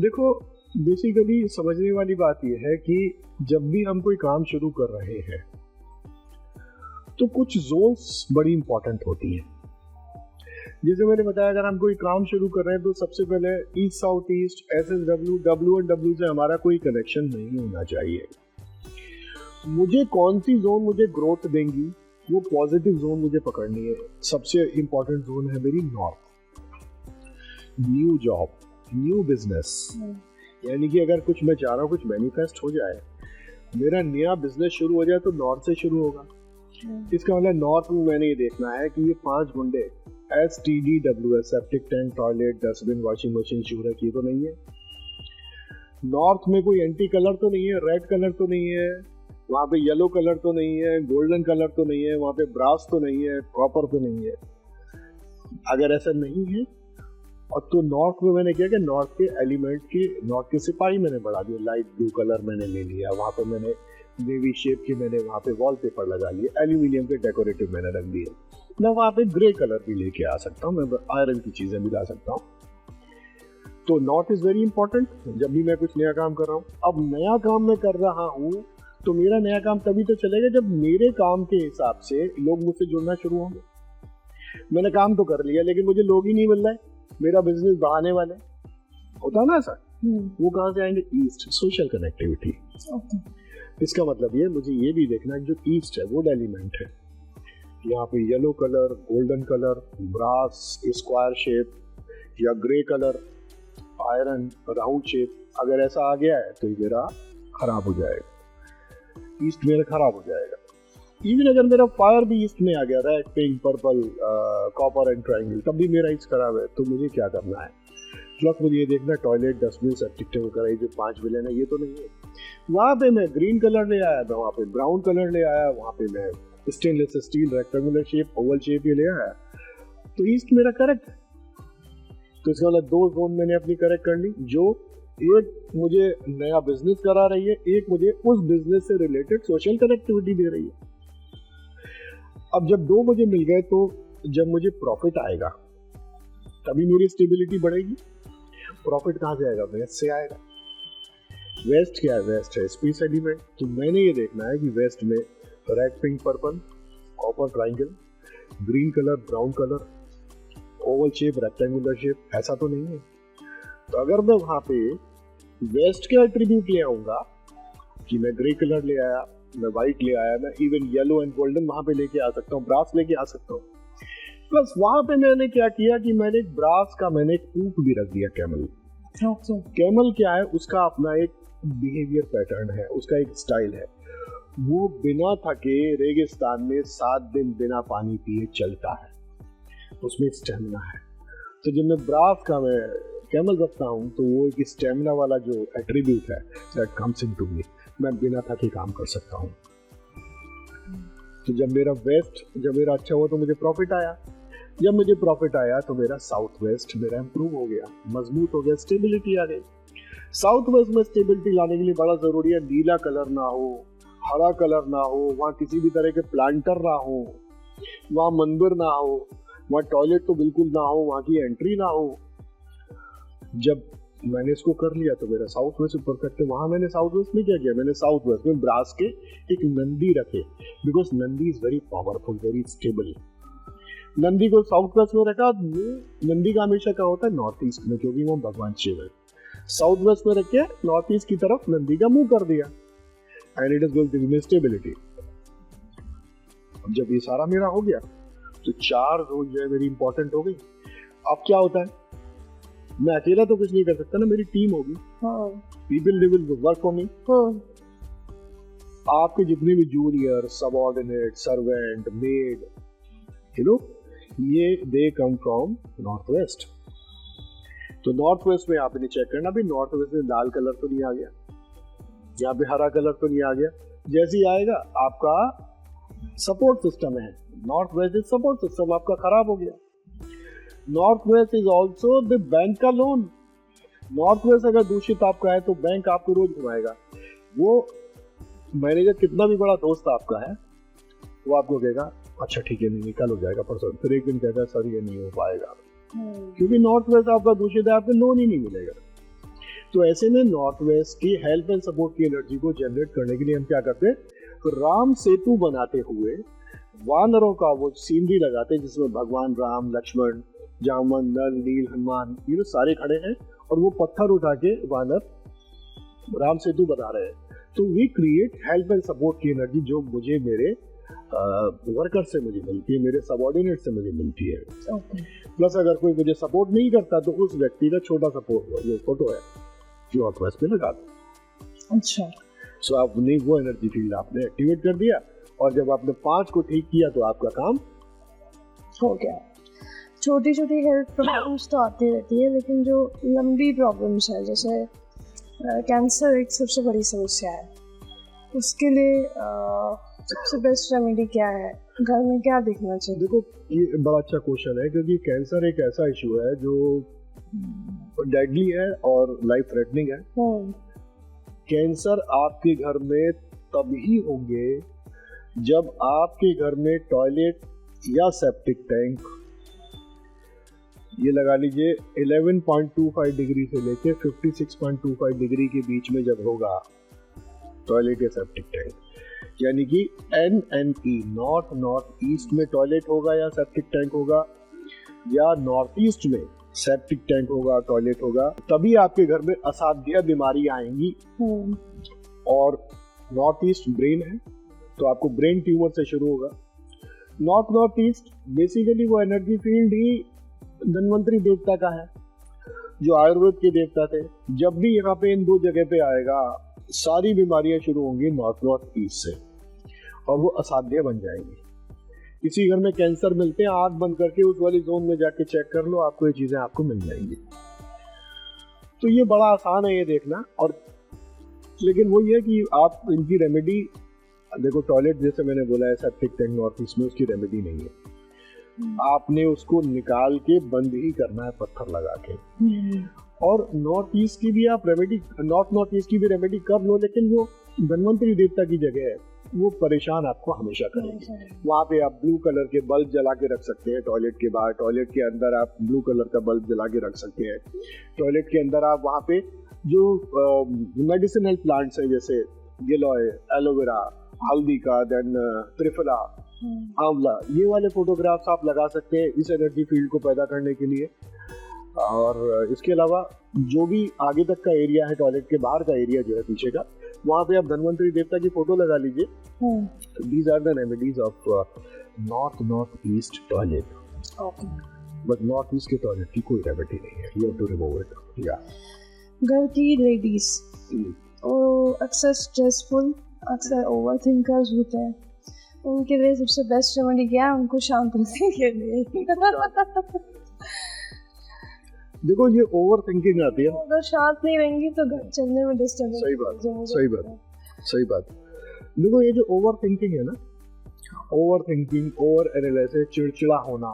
देखो, बेसिकली समझने वाली बात यह है कि जब भी हम कोई काम शुरू कर रहे हैं तो कुछ जोन्स बड़ी इंपॉर्टेंट होती हैं। जैसे मैंने बताया, अगर हम कोई काम शुरू कर रहे हैं तो सबसे पहले east south east, SSW, W&W से हमारा कोई कनेक्शन नहीं होना चाहिए। मुझे कौन सी जोन मुझे ग्रोथ देंगी, वो पॉजिटिव जोन मुझे पकड़नी है। सबसे इंपॉर्टेंट जोन है मेरी north. New job, new business, यानी कि अगर कुछ मैं चाह रहा हूँ कुछ मैनिफेस्ट हो जाए, मेरा नया बिजनेस शुरू हो जाए तो नॉर्थ से शुरू होगा। इसका मतलब नॉर्थ में मैंने ये देखना है कि ये 5 गुंडे STDWS, septic tank, toilet, dustbin, washing machine, शूरक, ये तो नहीं है। नॉर्थ में कोई एंटी कलर तो नहीं है, रेड कलर तो नहीं है, वहाँ पे येलो कलर तो नहीं है, गोल्डन कलर तो नहीं है, वहाँ पे ब्रास तो नहीं है, कॉपर तो नहीं है। अगर ऐसा नहीं है और तो नॉर्थ में मैंने क्या कि नॉर्थ के एलिमेंट के, नॉर्थ के सिपाही मैंने बढ़ा दिया। लाइट ब्लू कलर मैंने ले लिया, वहाँ पे मैंने नेवी शेप के मैंने वहाँ पे वॉलपेपर लगा लिए, एल्यूमिनियम के डेकोरेटिव मैंने रख दिए। मैं वहाँ पे ग्रे कलर भी लेके आ सकता हूँ, मैं आयरन की चीजें भी ला सकता हूँ। तो नॉर्थ इज वेरी इंपॉर्टेंट जब भी मैं कुछ नया काम कर रहा हूँ। अब नया काम मैं कर रहा हूँ तो मेरा नया काम तभी तो चलेगा जब मेरे काम के हिसाब से लोग मुझसे जुड़ना शुरू होंगे। मैंने काम तो कर लिया लेकिन मुझे लोग ही नहीं मिल रहे, मेरा बिजनेस बढ़ाने वाले, होता ना सर, वो कहाँ से आएंगे? East, social connectivity. इसका मतलब ये मुझे ये भी देखना है जो ईस्ट है वो एलिमेंट है, यहाँ पे yellow colour, golden colour, brass, square shape या grey colour, iron, round shape, अगर ऐसा आ गया है तो ये मेरा खराब हो जाएगा, ईस्ट मेरा खराब हो जाएगा। इवन अगर मेरा फायर भी ईस्ट में आ गया, red, pink, purple, copper and triangle, तब भी मेरा ईस्ट खराब है। तो मुझे क्या करना है? प्लस मुझे ये देखना, टॉयलेट, डस्टबिन, सेप्टिक टैंक वगैरह, ये जो 5 विलेन है ये तो नहीं है। वहाँ पे मैं ग्रीन कलर ले आया था, वहाँ पे ब्राउन कलर ले आया, वहाँ पे मैं stainless steel, rectangular shape, Oval shape ये ले आया, तो ईस्ट मेरा करेक्ट है। तो इसका मतलब 2 जोन मैंने अपनी करेक्ट कर ली, जो एक मुझे नया बिजनेस करा रही है, एक मुझे उस बिजनेस से रिलेटेड सोशल कनेक्टिविटी दे रही है। अब जब 2 मुझे मिल गए तो जब मुझे प्रॉफिट आएगा तभी मेरी स्टेबिलिटी बढ़ेगी। प्रॉफिट कहाँ से आएगा? वेस्ट से आएगा। वेस्ट क्या है? वेस्ट है स्पेस एलिमेंट। तो मैंने ये देखना है कि वेस्ट में red, pink, purple, copper, triangle, green colour, brown colour, Oval shape, rectangular shape, ऐसा तो नहीं है। तो अगर मैं वहां पे वेस्ट के एट्रीब्यूट ले आऊंगा कि मैं ग्रे कलर ले आया, मैं व्हाइट ले आया, मैं इवन येलो एंड गोल्डन वहां पे लेके आ सकता हूँ, ब्रास लेके आ सकता हूँ। प्लस वहां पे मैंने क्या किया कि मैंने ब्रास का मैंने एक ऊंट भी रख दिया, कैमल। कैमल क्या है? उसका अपना एक बिहेवियर पैटर्न है, उसका एक स्टाइल है। वो बिना थके रेगिस्तान में 7 दिन बिना पानी पिए चलता है, उसमें स्टेमिना है। तो जब मैं ब्रास का मैं कैमल रखता हूँ तो वो एक स्टेमिना वाला जो एट्रीब्यूट है दैट कम्स इनटू मी, मैं बिना थके काम कर सकता हूँ। तो जब मेरा वेस्ट, जब मेरा अच्छा हुआ तो मुझे प्रॉफिट आया। जब मुझे प्रॉफिट आया तो मेरा साउथ वेस्ट मेरा इंप्रूव हो गया, मजबूत हो गया, स्टेबिलिटी आ गई। साउथ वेस्ट में स्टेबिलिटी लाने के लिए बड़ा जरूरी है नीला कलर ना हो, हरा कलर ना हो, वहाँ किसी भी तरह के प्लांटर ना हो, वहाँ मंदिर ना हो, वहाँ टॉयलेट तो बिल्कुल ना हो, वहाँ की एंट्री ना हो। जब मैंने इसको कर लिया तो मेरा साउथ वेस्ट परफेक्ट है। वहाँ मैंने साउथ वेस्ट में क्या किया? मैंने साउथ वेस्ट में ब्रास के एक नंदी रखे, because Nandi is very powerful, very stable. Nandi को साउथ वेस्ट में रखा। नंदी का हमेशा क्या होता है? नॉर्थ ईस्ट में, क्योंकि वो भगवान शिव है। साउथ वेस्ट में रख के नॉर्थ ईस्ट की तरफ नंदी का मुंह कर दिया, and it is going to give me stability. जब ये सारा मेरा हो गया तो 4 जोन जो है मेरी इंपॉर्टेंट हो गई। अब क्या होता है? मैं अकेला तो कुछ नहीं कर सकता ना, मेरी टीम होगी। People will work for me. आपके जितने भी junior, subordinate, servant, made, you know, ये दे कम फ्रॉम नॉर्थ वेस्ट। तो नॉर्थ वेस्ट में आपने चेक करना भी नॉर्थ वेस्ट में लाल कलर तो नहीं आ गया, यहाँ पे हरा कलर तो नहीं आ गया। जैसे ही आएगा आपका सपोर्ट सिस्टम है, north west is support system आपका खराब हो गया। North west is also the bank का लोन। नॉर्थ वेस्ट अगर दूषित आपका है तो बैंक आपको रोज घुमाएगा। वो मैनेजर कितना भी बड़ा दोस्त आपका है, वो आपको कहेगा अच्छा ठीक है, नहीं कल हो जाएगा, परसों, फिर एक दिन कहता सर ये नहीं हो पाएगा, क्योंकि नॉर्थ वेस्ट आपका दूषित है, आपको लोन ही नहीं मिलेगा। तो ऐसे में नॉर्थ वेस्ट की हेल्प एंड सपोर्ट की एनर्जी को जनरेट करने के लिए हम क्या करते हैं? तो राम सेतु बनाते हुए वानरों का वो सीनरी लगाते हैं जिसमें भगवान राम, लक्ष्मण, जामवन, नल, नील, हनुमान ये सारे खड़े हैं और वो पत्थर उठा के वानर राम सेतु बना रहे हैं। तो we create help and support की एनर्जी जो मुझे मेरे वर्कर से मुझे मिलती है, मेरे सबऑर्डिनेट से मुझे मिलती है। प्लस अगर कोई मुझे सपोर्ट नहीं करता तो उस व्यक्ति का छोटा सपोर्ट ये फोटो है जो आप पे लगा दो। अच्छा, सो आपने वो एनर्जी फील्ड आपने एक्टिवेट कर दिया और जब आपने 5 को ठीक किया तो आपका काम हो गया। छोटी छोटी हेल्थ प्रॉब्लम्स तो आती रहती है, लेकिन जो लंबी प्रॉब्लम्स है जैसे कैंसर एक सबसे बड़ी समस्या है, उसके लिए सबसे बेस्ट रेमेडी क्या है? घर में क्या देखना चाहिए? देखो ये बड़ा अच्छा क्वेश्चन है क्योंकि कैंसर एक ऐसा इशू है जो डेडली है और लाइफ थ्रेटनिंग है। कैंसर आपके घर में तभी होंगे जब आपके घर में टॉयलेट या सेप्टिक टैंक ये लगा लीजिए 11.25 डिग्री से लेके 56.25 डिग्री के बीच में जब होगा टॉयलेट या सेप्टिक टैंक, यानी कि NNE नॉर्थ ईस्ट में टॉयलेट होगा या सेप्टिक टैंक होगा या नॉर्थ ईस्ट में सेप्टिक टैंक होगा, टॉयलेट होगा, तभी आपके घर में असाध्य बीमारी आएंगी। और नॉर्थ ईस्ट ब्रेन है तो आपको ब्रेन ट्यूमर से शुरू होगा। नॉर्थ ईस्ट बेसिकली वो एनर्जी फील्ड ही धन्वंतरी देवता का है जो आयुर्वेद के देवता थे। जब भी यहाँ पे इन 2 जगह पे आएगा सारी बीमारियां शुरू होंगी नॉर्थ ईस्ट से और वो असाध्य बन जाएंगी। किसी घर में कैंसर मिलते हैं, आंख बंद करके उस वाली जोन में जाके चेक कर लो, आपको ये चीजें आपको मिल जाएंगी। तो ये बड़ा आसान है ये देखना। और लेकिन वो ये कि आप इनकी रेमेडी देखो, टॉयलेट जैसे मैंने बोला है सेप्टिक टैंक नॉर्थ ईस्ट में उसकी रेमेडी नहीं है, आपने उसको निकाल के बंद ही करना है पत्थर लगा के। और नॉर्थ ईस्ट की भी आप रेमेडी नॉर्थ ईस्ट की भी रेमेडी कर लो, लेकिन वो धन्वंतरी देवता की जगह है, वो परेशान आपको हमेशा करेंगे। वहाँ पे आप ब्लू कलर के बल्ब जला के रख सकते हैं टॉयलेट के बाहर, टॉयलेट के अंदर आप ब्लू कलर का बल्ब जला के रख सकते हैं, टॉयलेट के अंदर आप वहाँ पे जो मेडिसिनल प्लांट्स है जैसे गिलोय, एलोवेरा, हल्दी का, देन त्रिफला, आंवला, ये वाले फोटोग्राफ्स आप लगा सकते हैं इस एनर्जी फील्ड को पैदा करने के लिए। और इसके अलावा जो भी आगे तक का एरिया है, टॉयलेट के बाहर का एरिया जो है पीछे का, वहाँ पे आप धन्वंतरी देवता की फोटो लगा लीजिए। These are the remedies of north east toilet. But north east के टॉयलेट की कोई रेमेडी नहीं है, you have to remove it. या घर की लेडीज अक्सर स्ट्रेसफुल, अक्सर ओवर थिंकर्स होते हैं, उनके लिए सबसे बेस्ट रेमेडी क्या है उनको शांत करने के लिए? देखो ये ओवर थिंकिंग आती है, अगर शांत नहीं रहेंगी तो घर चलने में डिस्टर्ब। सही बात। देखो ये जो ओवर थिंकिंग है ना, ओवर थिंकिंग, ओवर एनालिसिस, चिड़चिड़ा होना,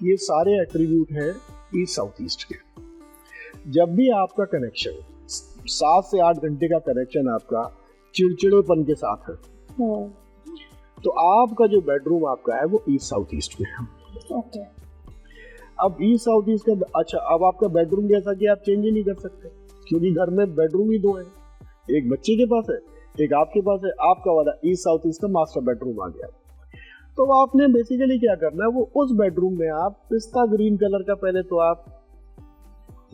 ये सारे एट्रीब्यूट हैं ईस्ट साउथ ईस्ट के। जब भी आपका कनेक्शन 7 से 8 घंटे का कनेक्शन आपका चिड़चिड़ेपन के साथ है, तो आपका जो बेडरूम आपका है वो ईस्ट साउथ ईस्ट में है। अब ईस्ट साउथ ईस्ट का अच्छा, अब आपका बेडरूम जैसा कि आप चेंज ही नहीं कर सकते क्योंकि घर में बेडरूम ही 2 हैं, एक बच्चे के पास है, एक आपके पास है। आपका वाला ईस्ट साउथ ईस्ट का मास्टर बेडरूम आ गया, तो आपने बेसिकली क्या करना है, वो उस बेडरूम में आप पिस्ता ग्रीन कलर का पहले तो आप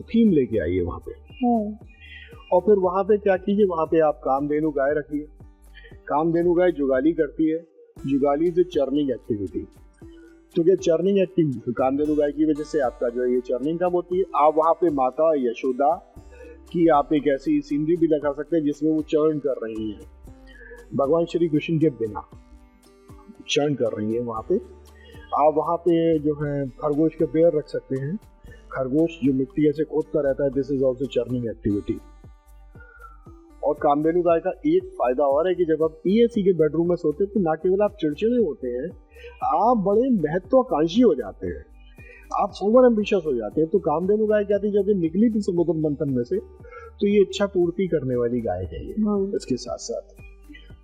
थीम लेके आइए वहां पे, और फिर वहां पे क्या कीजिए, वहां पे आप कामधेनु गाय रखिए। कामधेनु गाय जुगाली करती है, जुगाली से चर्निंग एक्टिविटी, तो ये चर्निंग एक्टिविटी कामधेनु गाय की वजह से आपका जो है ये चर्निंग कम होती है। आप वहाँ पे माता यशोदा की आप एक ऐसी सीनरी भी लगा सकते हैं जिसमें वो चर्न कर रही हैं, भगवान श्री कृष्ण के बिना चर्न कर रही है वहाँ पे। आप वहाँ पे जो है खरगोश के पेयर रख सकते हैं, खरगोश जो मिट्टी ऐसे खोदता रहता है, this is also churning activity. और कामधेनु गाय का एक फायदा और है कि जब आप पीएसी के बेडरूम में सोते हैं तो ना केवल आप चिड़चिड़े होते हैं, आप बड़े महत्वाकांक्षी हो जाते हैं, आप ओवर एम्बिशियस हो जाते हैं। तो कामधेनु गाय क्या थी, जब ये निकली थी समुद्र मंथन में से, तो ये इच्छा पूर्ति करने वाली गाय है ये। इसके साथ साथ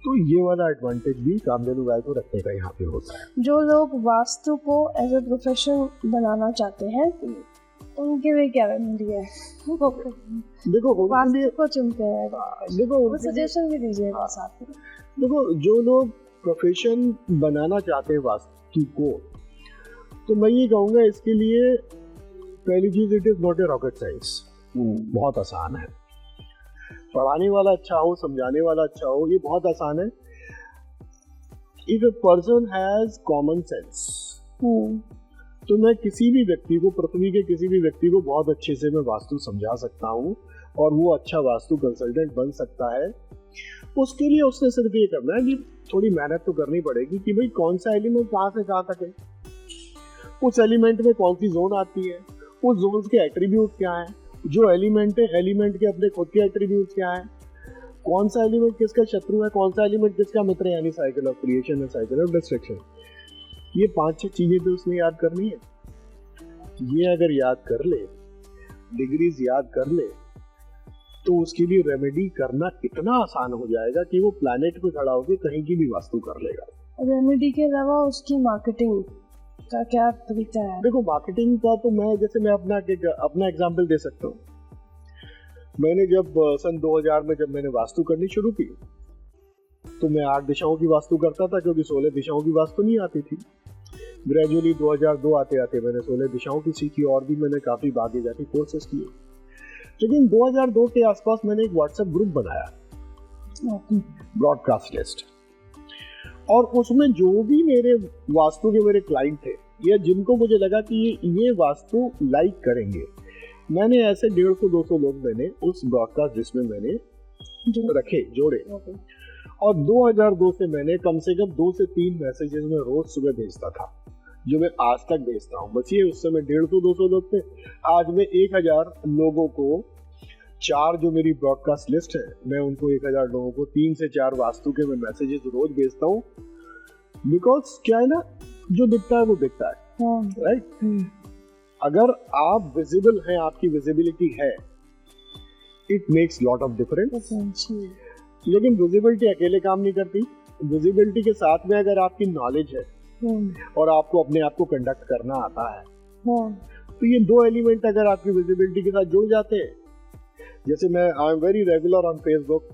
तो ये वाला एडवांटेज भी कामधेनु गाय को रखने का यहाँ पे होता है। जो लोग वास्तु को एज ए प्रोफेशन बनाना चाहते हैं उनके लिए क्या रेमेडी है? देखो वास्तु को चुनते हैं, देखो सजेशन भी दीजिएगा साथ में। देखो जो लोग प्रोफेशन बनाना चाहते हैं वास्तु को, तो मैं ये कहूँगा इसके लिए पहली चीज, it is not a rocket science. बहुत आसान है, पढ़ाने वाला अच्छा हो, समझाने वाला अच्छा हो, ये बहुत आसान है। If a person has common sense, तो मैं किसी भी व्यक्ति को, पृथ्वी के किसी भी व्यक्ति को बहुत अच्छे से मैं वास्तु समझा सकता हूँ और वो अच्छा वास्तु कंसल्टेंट बन सकता है। उसके लिए उसने सिर्फ ये करना है कि थोड़ी मेहनत तो करनी पड़ेगी कि भाई कौन सा एलिमेंट कहाँ से कहाँ तक है, उस एलिमेंट में कौन सी जोन आती है, उस जोन के एट्रीब्यूट क्या है, जो एलिमेंट है एलिमेंट के अपने खुद के एट्रीब्यूट क्या है, कौन सा एलिमेंट किसका शत्रु है, कौन सा एलिमेंट किसका मित्र है, यानी साइकिल ऑफ क्रिएशन और साइकिल ऑफ डिस्ट्रक्शन। ये 5-6 चीजें तो उसने याद करनी है। ये अगर याद कर ले, डिग्रीज याद कर ले, तो उसके लिए रेमेडी करना इतना आसान हो जाएगा कि वो प्लैनेट पे खड़ा होकर कहीं की भी वास्तु कर लेगा। रेमेडी के अलावा उसकी मार्केटिंग का क्या तरीका है? देखो, मार्केटिंग का तो मैं अपना एग्जांपल दे सकता हूँ। मैंने जब सन 2000 में जब मैंने वास्तु करनी शुरू की, तो मैं 8 दिशाओं की वास्तु करता था, क्योंकि 16 दिशाओं की वास्तु नहीं आती थी। ग्रेजुअली 2002 आते आते मैंने 16 दिशाओं की सीखी और भी मैंने काफी आगे जाके कोर्सेज किए। लेकिन 2002 के आसपास मैंने एक व्हाट्सएप ग्रुप बनाया, ब्रॉडकास्ट लिस्ट, और उसमें जो भी मेरे वास्तु के मेरे क्लाइंट थे या जिनको मुझे लगा कि ये वास्तु लाइक करेंगे, मैंने ऐसे 150-200 लोग मैंने उस ब्रॉडकास्ट लिस्ट में मैंने रखे, जोड़े। और 2002 से मैंने कम से कम 2 से 3 मैसेजेस में रोज सुबह भेजता था, जो मैं आज तक भेजता हूँ। बस ये उस समय 150-200 लोग थे, आज मैं 1000 लोगों को 4 जो मेरी ब्रॉडकास्ट लिस्ट है, मैं उनको 1000 लोगों को 3 से 4 वास्तु के मैं मैसेजेस रोज भेजता हूँ। बिकॉज क्या है ना, जो दिखता है वो दिखता है, राइट? अगर आप विजिबल हैं, आपकी विजिबिलिटी है, it makes lot of difference. लेकिन विजिबिलिटी अकेले काम नहीं करती। विजिबिलिटी के साथ में अगर आपकी नॉलेज है और आपको अपने आप को कंडक्ट करना आता है, तो ये 2 एलिमेंट अगर आपकी विजिबिलिटी के साथ जुड़ जाते हैं, जैसे मैं I am very regular on Facebook,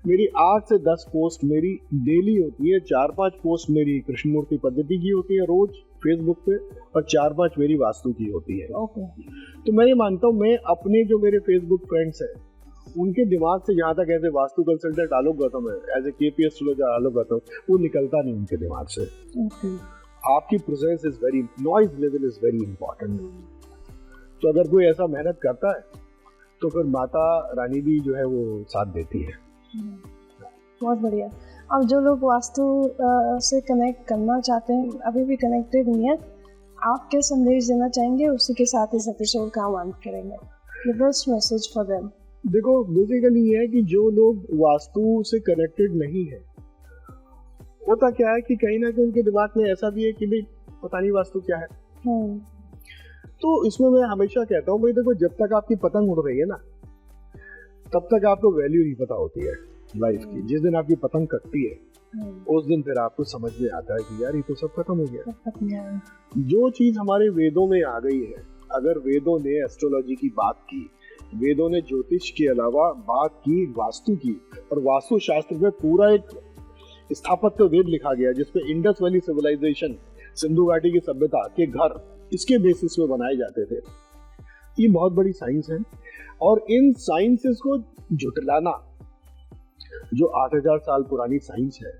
मेरी 8 से 10 पोस्ट मेरी डेली होती है, 4-5 पोस्ट मेरी कृष्णमूर्ति पद्धति की होती है रोज फेसबुक पे, और 4-5 मेरी वास्तु की होती है। तो मैं ये मानता हूँ, मैं अपने जो मेरे फेसबुक फ्रेंड्स हैं उनके दिमाग से, जहाँ तक एज ए वास्तु कंसल्टेंट आलोक गौतम है, एज ए KP एस्ट्रोलॉजर आलोक गौतम, वो निकलता नहीं उनके दिमाग से। आपकी presence is very, noise level is very important. तो अगर कोई ऐसा मेहनत करता है तो फिर माता रानी भी जो है वो साथ देती है। बहुत बढ़िया। अब जो लोग वास्तु से कनेक्ट करना चाहते हैं, अभी भी कनेक्टेड नहीं है, आप क्या संदेश देना चाहेंगे? उसी के साथ इस एपिसोड का हम अंत करेंगे। The best message for them. देखो, बेसिकली ये है कि जो लोग वास्तु से कनेक्टेड नहीं है, होता क्या है कि कहीं ना कहीं उनके दिमाग में ऐसा भी है कि भाई पता नहीं वास्तु क्या है। तो इसमें मैं हमेशा कहता हूँ, भाई देखो, जब तक आपकी पतंग उड़ रही है ना, तब तक आपको वैल्यू नहीं पता होती है लाइफ की। जिस दिन आपकी पतंग कटती है, उस दिन फिर आपको समझ में आता है कि यार ये तो सब खत्म हो गया। जो चीज हमारे वेदों में आ गई है, अगर वेदों ने एस्ट्रोलॉजी की बात की, वेदों ने ज्योतिष के अलावा बात की वास्तु की, और वास्तु शास्त्र में पूरा एक स्थापत्य वेद लिखा गया जिसपे इंडस वैली सिविलाइजेशन, सिंधु घाटी की सभ्यता के घर इसके बेसिस पे बनाए जाते थे। ये बहुत बड़ी साइंस है, और इन साइंसेस को झुटलाना, जो 8000 साल पुरानी साइंस है,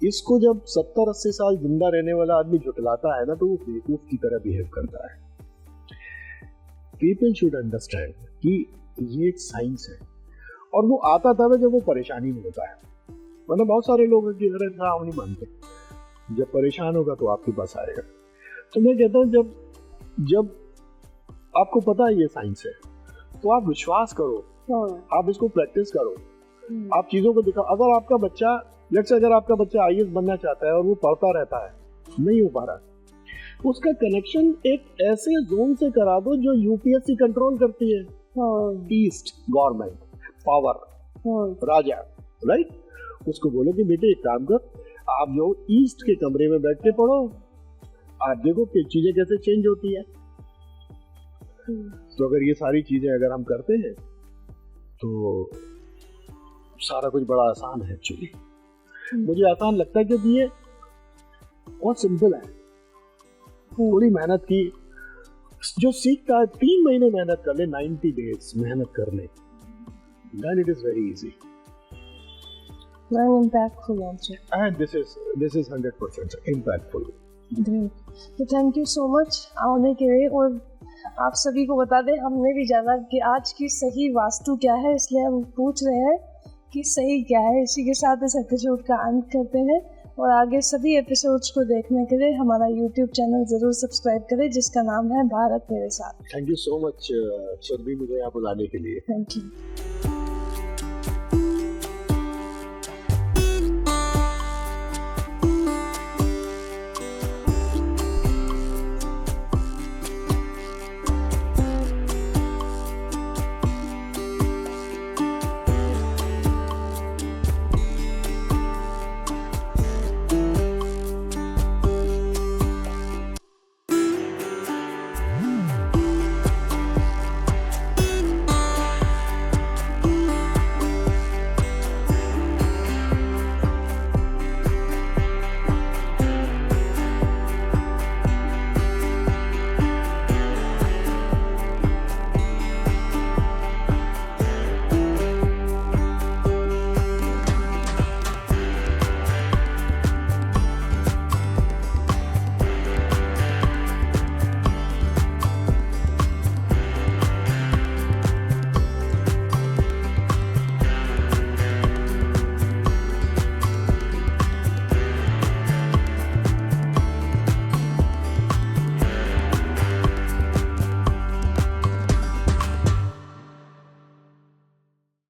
इसको जब 70-80 साल जिंदा रहने वाला आदमी झुटलाता है ना, तो वो बेवकूफ की तरह बिहेव करता है। पीपल शुड अंडरस्टैंड कि ये एक साइंस है, और वो आता तब है जब वो परेशानी में होता है। मतलब बहुत सारे लोग हैं कि अरे हम नहीं मानते, जब परेशान होगा तो आपके पास आएगा। तो मैं कहता हूँ, जब आपको पता है ये साइंस है, तो आप विश्वास करो, आप इसको प्रैक्टिस करो, आप चीजों को दिखाओ। अगर आपका बच्चा, लेट्स से अगर आपका बच्चा IAS बनना चाहता है और वो पढ़ता रहता है, नहीं हो पा रहा, उसका कनेक्शन एक ऐसे जोन से करा दो जो UPSC कंट्रोल करती है, ईस्ट गवर्नमेंट पावर, राजा, राइट? उसको बोलो कि बेटे एक काम कर, आप जो ईस्ट के कमरे में बैठ के पढ़ो, आप देखो कि चीजें कैसे चेंज होती है। तो अगर ये सारी चीजें अगर हम करते हैं तो सारा कुछ बड़ा आसान है एक्चुअली। मुझे आसान लगता है क्योंकि ये बहुत सिंपल है। थोड़ी मेहनत की, जो सीखता है 3 महीने मेहनत कर ले, 90 डेज मेहनत कर ले, then it is very easy very impactful also, and this is 100% impactful। तो थैंक यू सो मच आने के लिए। और आप सभी को बता दें, हमने भी जाना कि आज की सही वास्तु क्या है, इसलिए हम पूछ रहे हैं कि सही क्या है। इसी के साथ इस एपिसोड का अंत करते हैं और आगे सभी एपिसोड्स को देखने के लिए हमारा यूट्यूब चैनल ज़रूर सब्सक्राइब करें जिसका नाम है भारत मेरे साथ। Thank you so much Surabhi, मुझे यहाँ बुलाने के लिए। Thank you.